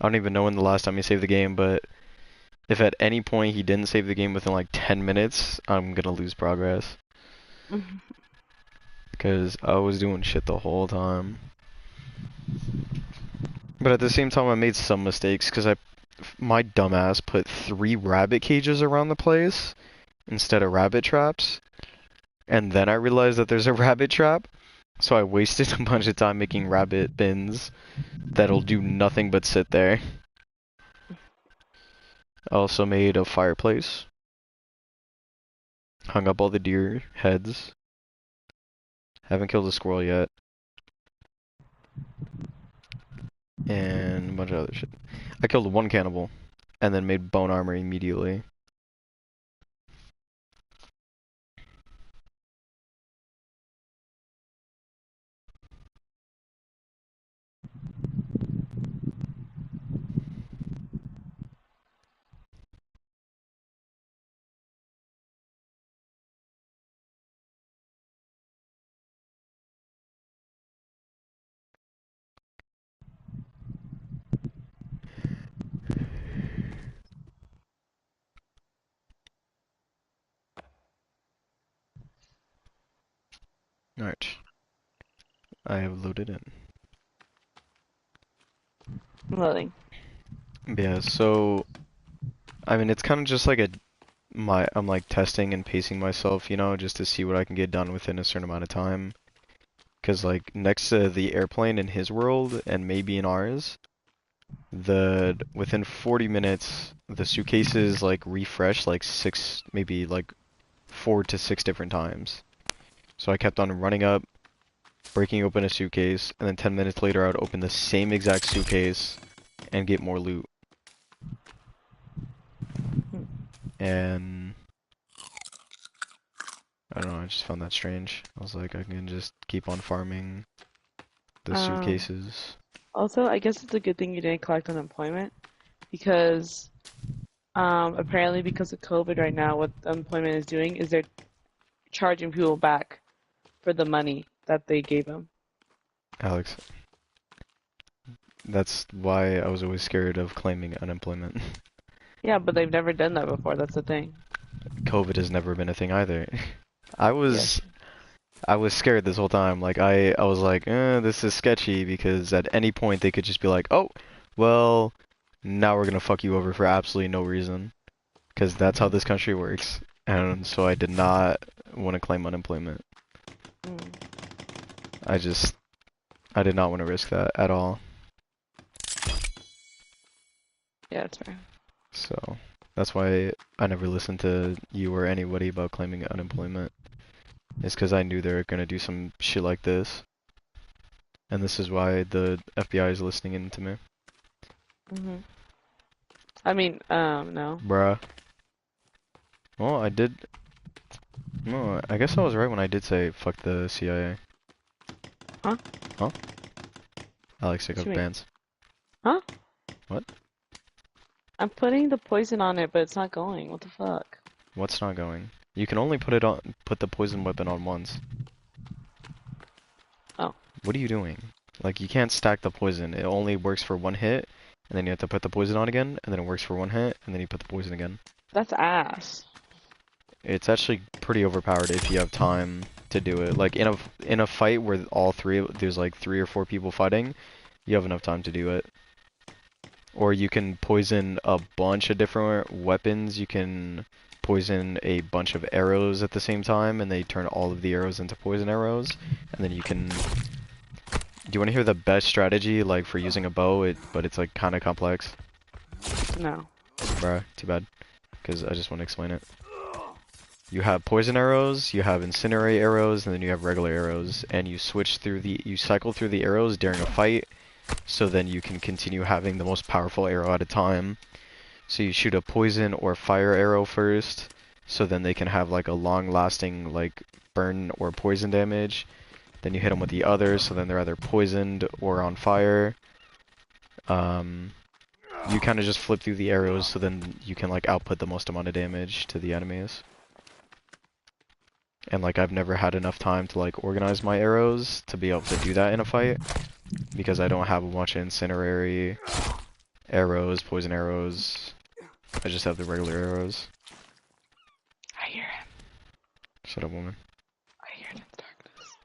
I don't even know when the last time he saved the game, but if at any point he didn't save the game within like 10 minutes, I'm gonna lose progress. Because I was doing shit the whole time. But at the same time I made some mistakes because my dumbass put 3 rabbit cages around the place instead of rabbit traps. And then I realized that there's a rabbit trap. So I wasted a bunch of time making rabbit bins that'll do nothing but sit there. I also made a fireplace. Hung up all the deer heads. Haven't killed a squirrel yet. And a bunch of other shit. I killed one cannibal. And then made bone armor immediately. Alright. I have loaded in. Loading. Yeah, so I mean it's kind of just like I'm like testing and pacing myself, you know, just to see what I can get done within a certain amount of time. Cause like next to the airplane in his world and maybe in ours, within 40 minutes the suitcases like refresh like 6, maybe like 4 to 6 different times. So I kept on running up, breaking open a suitcase, and then 10 minutes later I would open the same exact suitcase and get more loot. And I don't know, I just found that strange. I was like, I can just keep on farming the Um, suitcases. Also, I guess it's a good thing you didn't collect unemployment because apparently because of COVID right now, what unemployment is doing is they're charging people back for the money that they gave them. Alex, that's why I was always scared of claiming unemployment. Yeah, but they've never done that before. That's the thing. COVID has never been a thing either. I Yes. was I was scared this whole time. Like I was like, this is sketchy because at any point they could just be like, oh, well, now we're gonna fuck you over for absolutely no reason. Because that's how this country works. And so I did not want to claim unemployment. Mm. I just, I did not want to risk that at all. Yeah, that's fair. So that's why I never listened to you or anybody about claiming unemployment. It's because I knew they were gonna do some shit like this. And this is why the FBI is listening in to me. Hmm. I mean, no. Bruh. Well, I did. No, I guess I was right when I did say fuck the CIA. Huh? Huh? I like stick What up you mean? bands. Huh? What? I'm putting the poison on it, but it's not going. What the fuck? What's not going? You can only put the poison weapon on once. Oh, What are you doing? Like, you can't stack the poison. It only works for one hit, and then you have to put the poison on again, and then it works for one hit, and then you put the poison again. that's ass. It's actually pretty overpowered if you have time to do it. Like, in a fight where there's like 3 or 4 people fighting, you have enough time to do it. Or you can poison a bunch of different weapons. You can poison a bunch of arrows at the same time, and they turn all of the arrows into poison arrows. And then you can... Do you want to hear the best strategy, like, for using a bow, but it's, like, kind of complex? No. Bruh, too bad. Because I just want to explain it. You have poison arrows, you have incinerate arrows, and then you have regular arrows. And you cycle through the arrows during a fight, so then you can continue having the most powerful arrow at a time. So you shoot a poison or fire arrow first, so then they can have like a long-lasting like burn or poison damage. Then you hit them with the others, so then they're either poisoned or on fire. You kind of just flip through the arrows, so then you can like output the most amount of damage to the enemies. And like I've never had enough time to like organize my arrows to be able to do that in a fight, because I don't have a bunch of incinerary arrows, poison arrows. I just have the regular arrows. I hear him. Shut up, woman. I hear it in the darkness.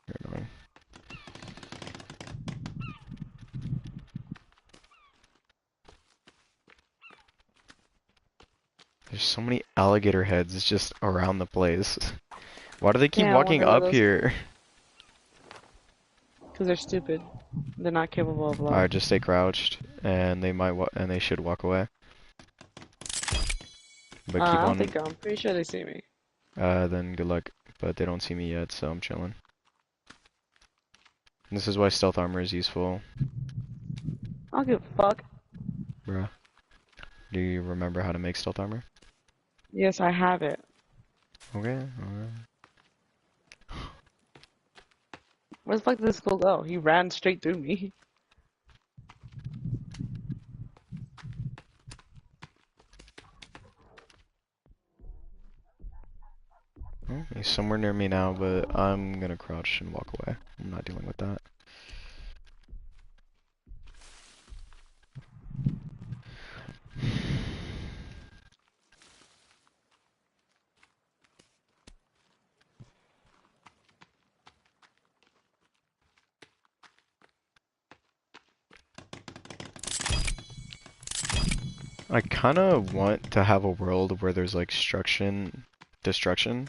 You're annoying. There's so many alligator heads just around the place. Why do they keep Yeah, I walking wonder what up those... here? Because they're stupid. They're not capable of love. Alright, just stay crouched, and they should walk away. But keep I don't on. think I'm pretty sure they see me. Then good luck. But they don't see me yet, so I'm chilling. This is why stealth armor is useful. I don't give a fuck. Bruh. Do you remember how to make stealth armor? Yes, I have it. Okay, alright. Where the fuck did this fool go? He ran straight through me. Oh, he's somewhere near me now, but I'm gonna crouch and walk away. I'm not dealing with that. I kinda want to have a world where there's like destruction.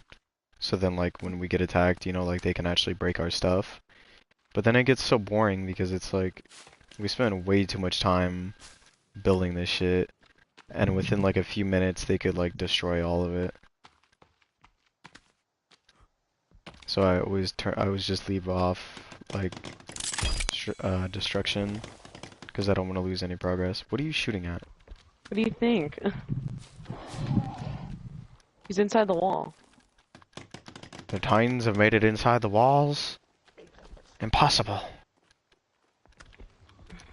So then like when we get attacked, you know, like they can actually break our stuff. But then it gets so boring because it's like we spend way too much time building this shit, and within like a few minutes they could like destroy all of it. So I always just leave off like destruction because I don't want to lose any progress. What are you shooting at? What do you think? He's inside the wall. The Titans have made it inside the walls? Impossible.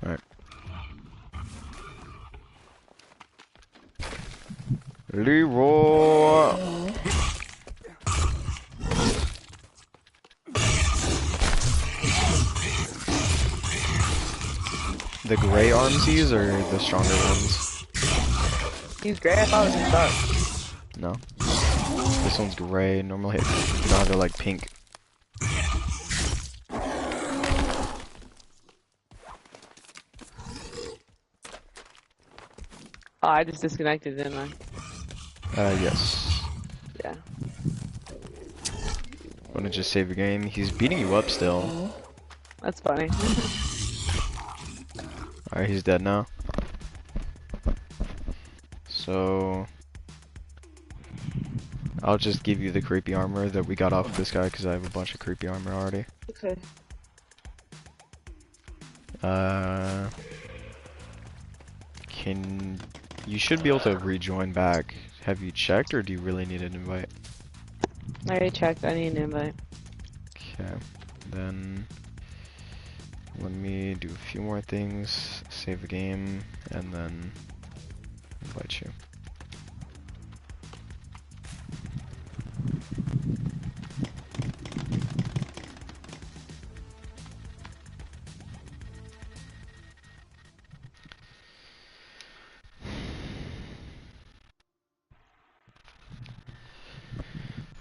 Alright. Leroy! The gray armsies or the stronger ones? He's gray. I thought it was dark. No. This one's gray. Normally, no, they're like pink. Oh, I just disconnected, didn't I? Yes. Yeah. Wanna just save your game? He's beating you up still. That's funny. Alright, he's dead now. So I'll just give you the creepy armor that we got off of this guy because I have a bunch of creepy armor already. Okay. Can you should be able to rejoin back. Have you checked or do you really need an invite? I already checked. I need an invite. Okay, then let me do a few more things, save the game, and then invite you.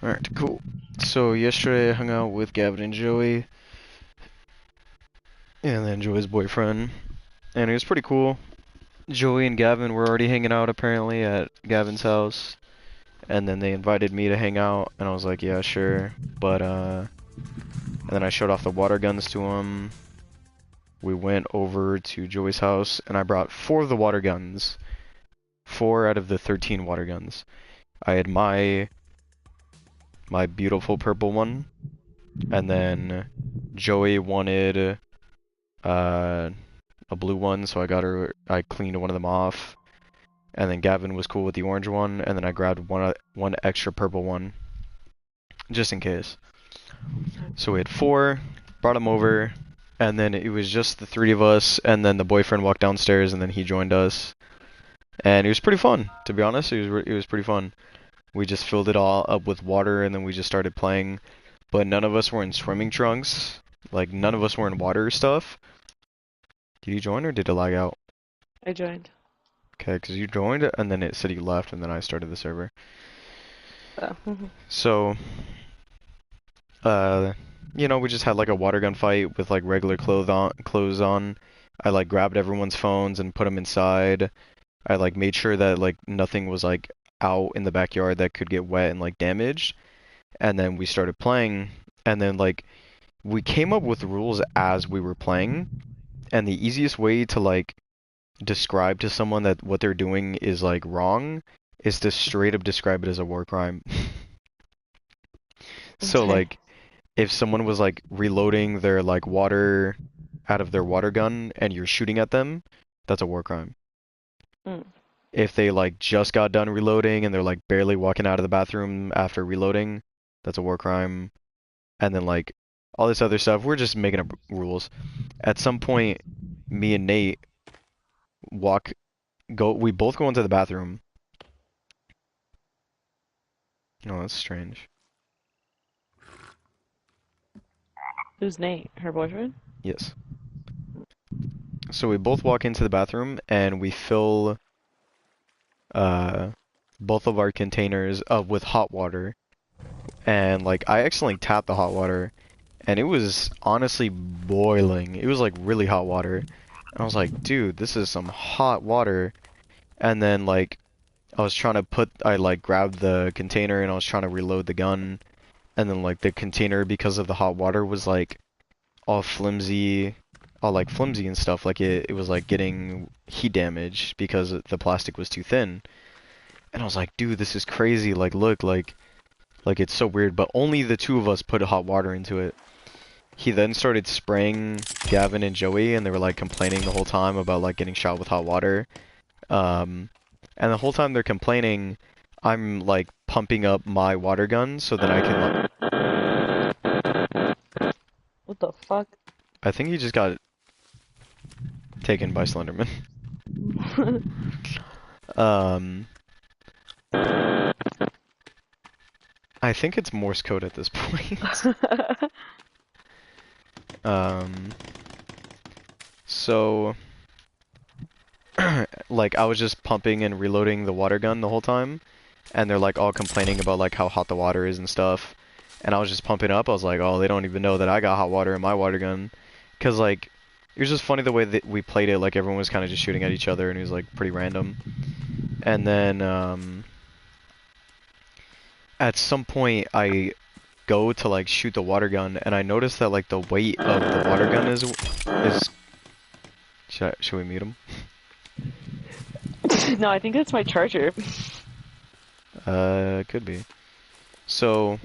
Alright, cool. So yesterday I hung out with Gavin and Joey, and then Joey's boyfriend, and it was pretty cool. Joey and Gavin were already hanging out apparently at Gavin's house, and then they invited me to hang out, and I was like, yeah, sure, but and then I showed off the water guns to him. We went over to Joey's house, and I brought 4 of the water guns. 4 out of the 13 water guns. I had my beautiful purple one, and then Joey wanted a blue one, so I cleaned one of them off, and then Gavin was cool with the orange one, and then I grabbed one extra purple one, just in case. So we had 4, brought them over, and then it was just the 3 of us, and then the boyfriend walked downstairs, and then he joined us, and it was pretty fun, to be honest. It was pretty fun. We just filled it all up with water, and then we just started playing. But none of us were in swimming trunks. Like, none of us were in water stuff. Did you join, or did it lag out? I joined. Okay, because you joined, and then it said you left, and then I started the server. Oh. So, you know, we just had like a water gun fight with like regular clothes on. I like grabbed everyone's phones and put them inside. I like made sure that like nothing was like out in the backyard that could get wet and like damaged, and then we started playing, and then like we came up with rules as we were playing, and the easiest way to like describe to someone that what they're doing is like wrong is to straight up describe it as a war crime. So Okay. like if someone was like reloading their like water out of their water gun and you're shooting at them, that's a war crime. Mm. If they like just got done reloading and they're like barely walking out of the bathroom after reloading, that's a war crime. And then like all this other stuff, we're just making up rules. At some point, me and Nate we both go into the bathroom. Oh, that's strange. Who's Nate? Her boyfriend? Yes. So we both walk into the bathroom and we fill uh both of our containers up with hot water. And like I accidentally tapped the hot water and it was honestly boiling. It was like really hot water. And I was like, dude, this is some hot water. And then like I like grabbed the container and I was trying to reload the gun. And then like the container, because of the hot water, was like all flimsy, all like flimsy and stuff. Like it was like getting heat damage because the plastic was too thin. And I was like, dude, this is crazy. Like look, like it's so weird. But only the 2 of us put hot water into it. He then started spraying Gavin and Joey, and they were like complaining the whole time about like getting shot with hot water. And the whole time they're complaining, I'm like pumping up my water gun so that I can like... What the fuck? I think he just got taken by Slenderman. I think it's Morse code at this point. So like I was just pumping and reloading the water gun the whole time, and they're like all complaining about like how hot the water is and stuff, and I was just pumping up. I was like, oh, they don't even know that I got hot water in my water gun, cause like it was just funny the way that we played it. Like everyone was kind of just shooting at each other, and it was like pretty random. And then at some point I go to like shoot the water gun, and I notice that like the weight of the water gun is should we mute him? No, I think that's my charger. Could be. So,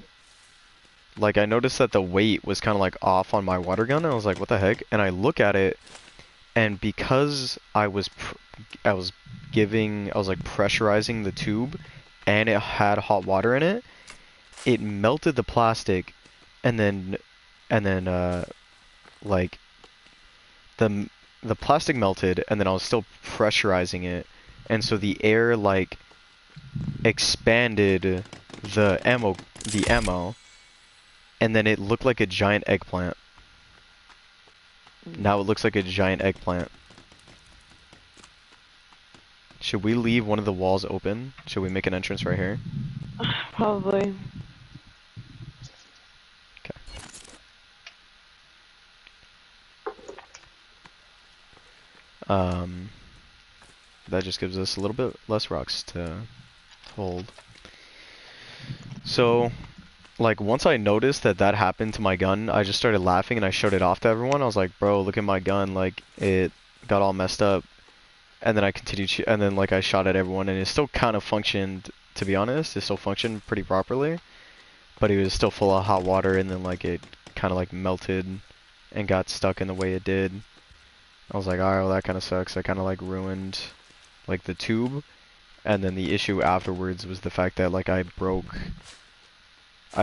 like, I noticed that the weight was kind of like off on my water gun, and I was like, what the heck? And I look at it, and because I was like pressurizing the tube, and it had hot water in it, it melted the plastic, and then like the the plastic melted, and then I was still pressurizing it, and so the air like expanded the ammo, and then it looked like a giant eggplant. Now it looks like a giant eggplant. Should we leave one of the walls open? Should we make an entrance right here? Probably. Okay. That just gives us a little bit less rocks to hold. So, like, once I noticed that that happened to my gun, I just started laughing and I showed it off to everyone. I was like, bro, look at my gun. Like, it got all messed up. And then I continued, and then, like, I shot at everyone, and it still kind of functioned, to be honest. It still functioned pretty properly. But it was still full of hot water, and then, like, it kind of, like, melted and got stuck in the way it did. I was like, alright, well, that kind of sucks. I kind of, like, ruined, like, the tube. And then the issue afterwards was the fact that, like, I,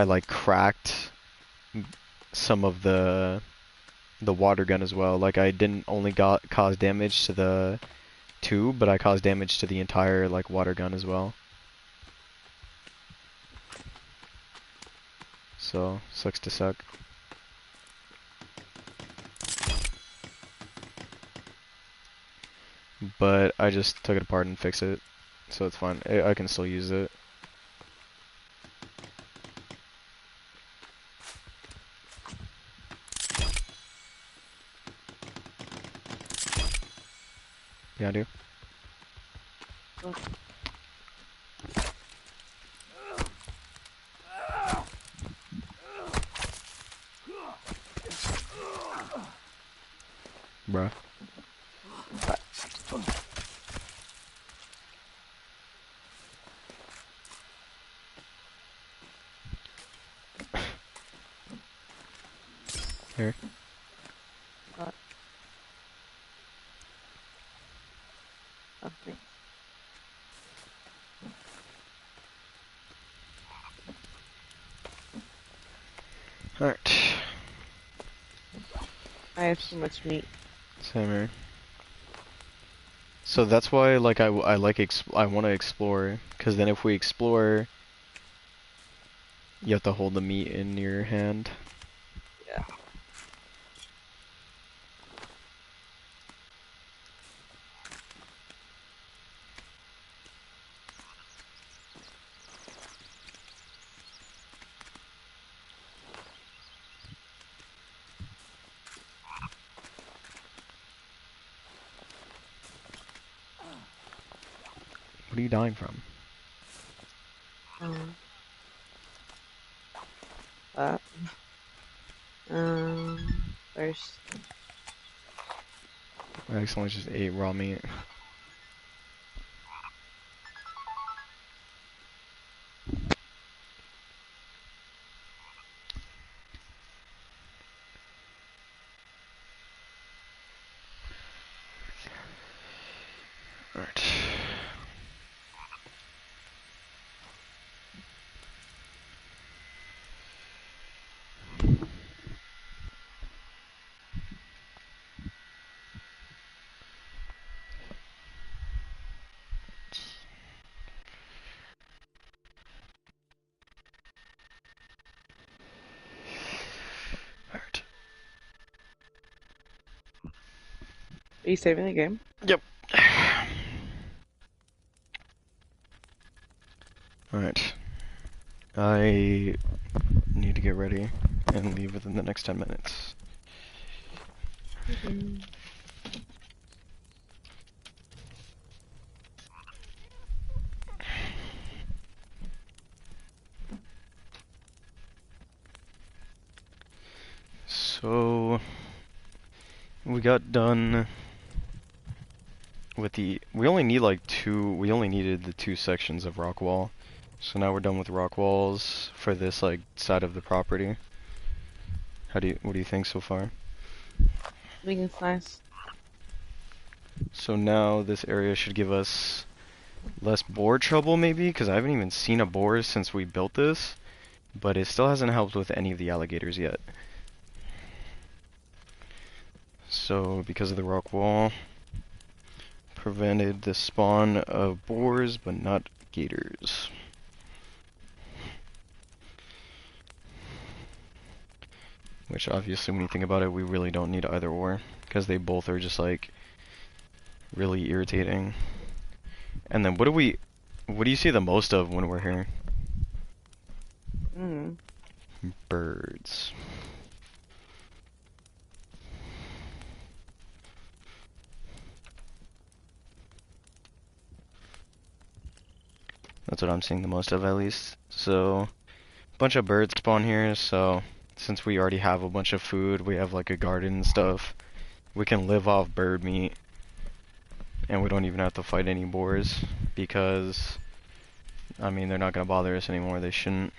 like, cracked some of the water gun as well. Like, I didn't only cause damage to the tube, but I caused damage to the entire, like, water gun as well. So, sucks to suck. But I just took it apart and fixed it, so it's fine. I can still use it. Yeah, I do. Bruh. Here. Okay. Alright. I have too much meat. Same here. So that's why, like, I want to explore, because then if we explore, you have to hold the meat in your hand. Yeah. What are you dying from? That. First. I accidentally just ate raw meat. Alright. Alright. Are you saving the game? Yep. Alright. I need to get ready and leave within the next 10 minutes. So we got done with the we only need like two. We only needed the two sections of rock wall, so now we're done with rock walls for this like side of the property. What do you think so far? I think it's nice. So now this area should give us less boar trouble maybe, because I haven't even seen a boar since we built this, but it still hasn't helped with any of the alligators yet. So because of the rock wall, prevented the spawn of boars, but not gators. Which obviously when you think about it, we really don't need either or, because they both are just like really irritating. And then what do you see the most of when we're here? Mm. Birds. That's what I'm seeing the most of, at least. So, a bunch of birds spawn here, so since we already have a bunch of food, we have like a garden and stuff, we can live off bird meat, and we don't even have to fight any boars, because, I mean, they're not gonna bother us anymore, they shouldn't.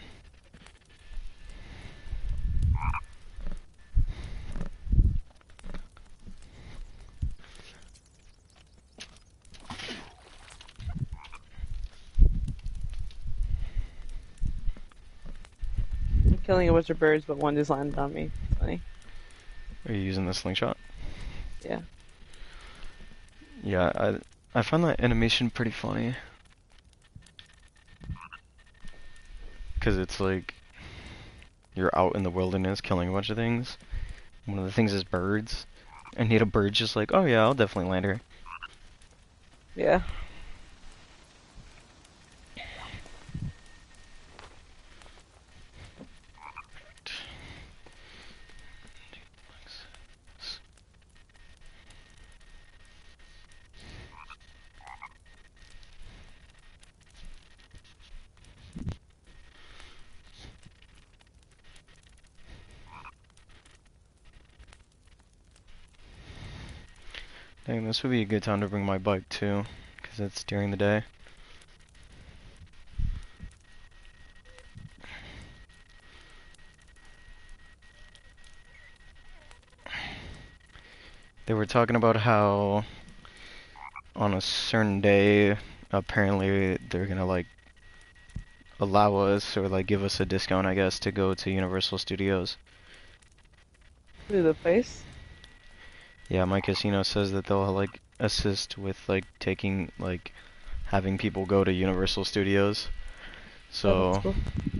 I'm killing a bunch of birds, but one just landed on me. It's funny. Are you using the slingshot? Yeah. Yeah, I found that animation pretty funny. Because it's like, you're out in the wilderness killing a bunch of things. One of the things is birds. And you had a bird just like, oh yeah, I'll definitely land her. Yeah. Dang, this would be a good time to bring my bike too, because it's during the day. They were talking about how on a certain day, apparently they're gonna like allow us or like give us a discount, I guess, to go to Universal Studios. Through the place. Yeah, my casino says that they'll like assist with like taking like having people go to Universal Studios. Oh, that's So cool.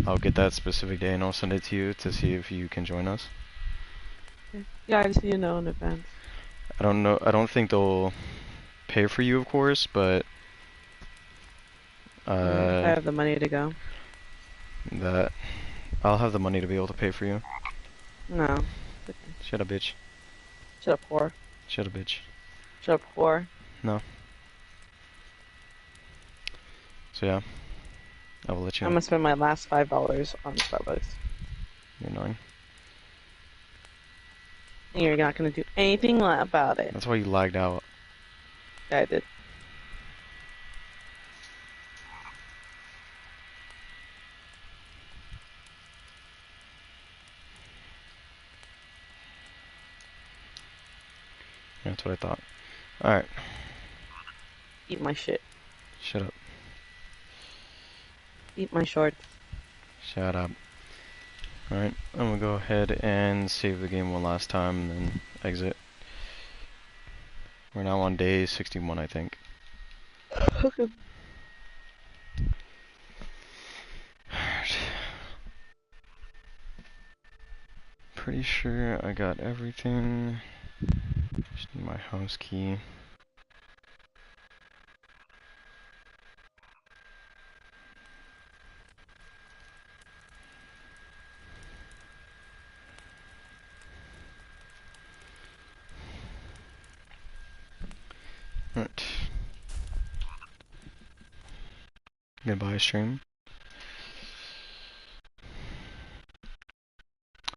I'll get that specific day and I'll send it to you to see if you can join us. Yeah, I just need to know in advance. I don't know. I don't think they'll pay for you, of course, but If I have the money to go. that I'll have the money to be able to pay for you. No. Shut up, bitch. Shut up, whore. Shut up, bitch. Shut up, whore. No. So yeah, I will let you I'm know. gonna spend my last $5 on Starbucks. You're annoying. And you're not gonna do anything about it. That's why you lagged out. Yeah, I did. That's what I thought. Alright. Eat my shit. Shut up. Eat my shorts. Shut up. Alright, I'm gonna go ahead and save the game one last time and then exit. We're now on day 61, I think. Okay. Pretty sure I got everything. Just need my house key. Right. Goodbye, stream.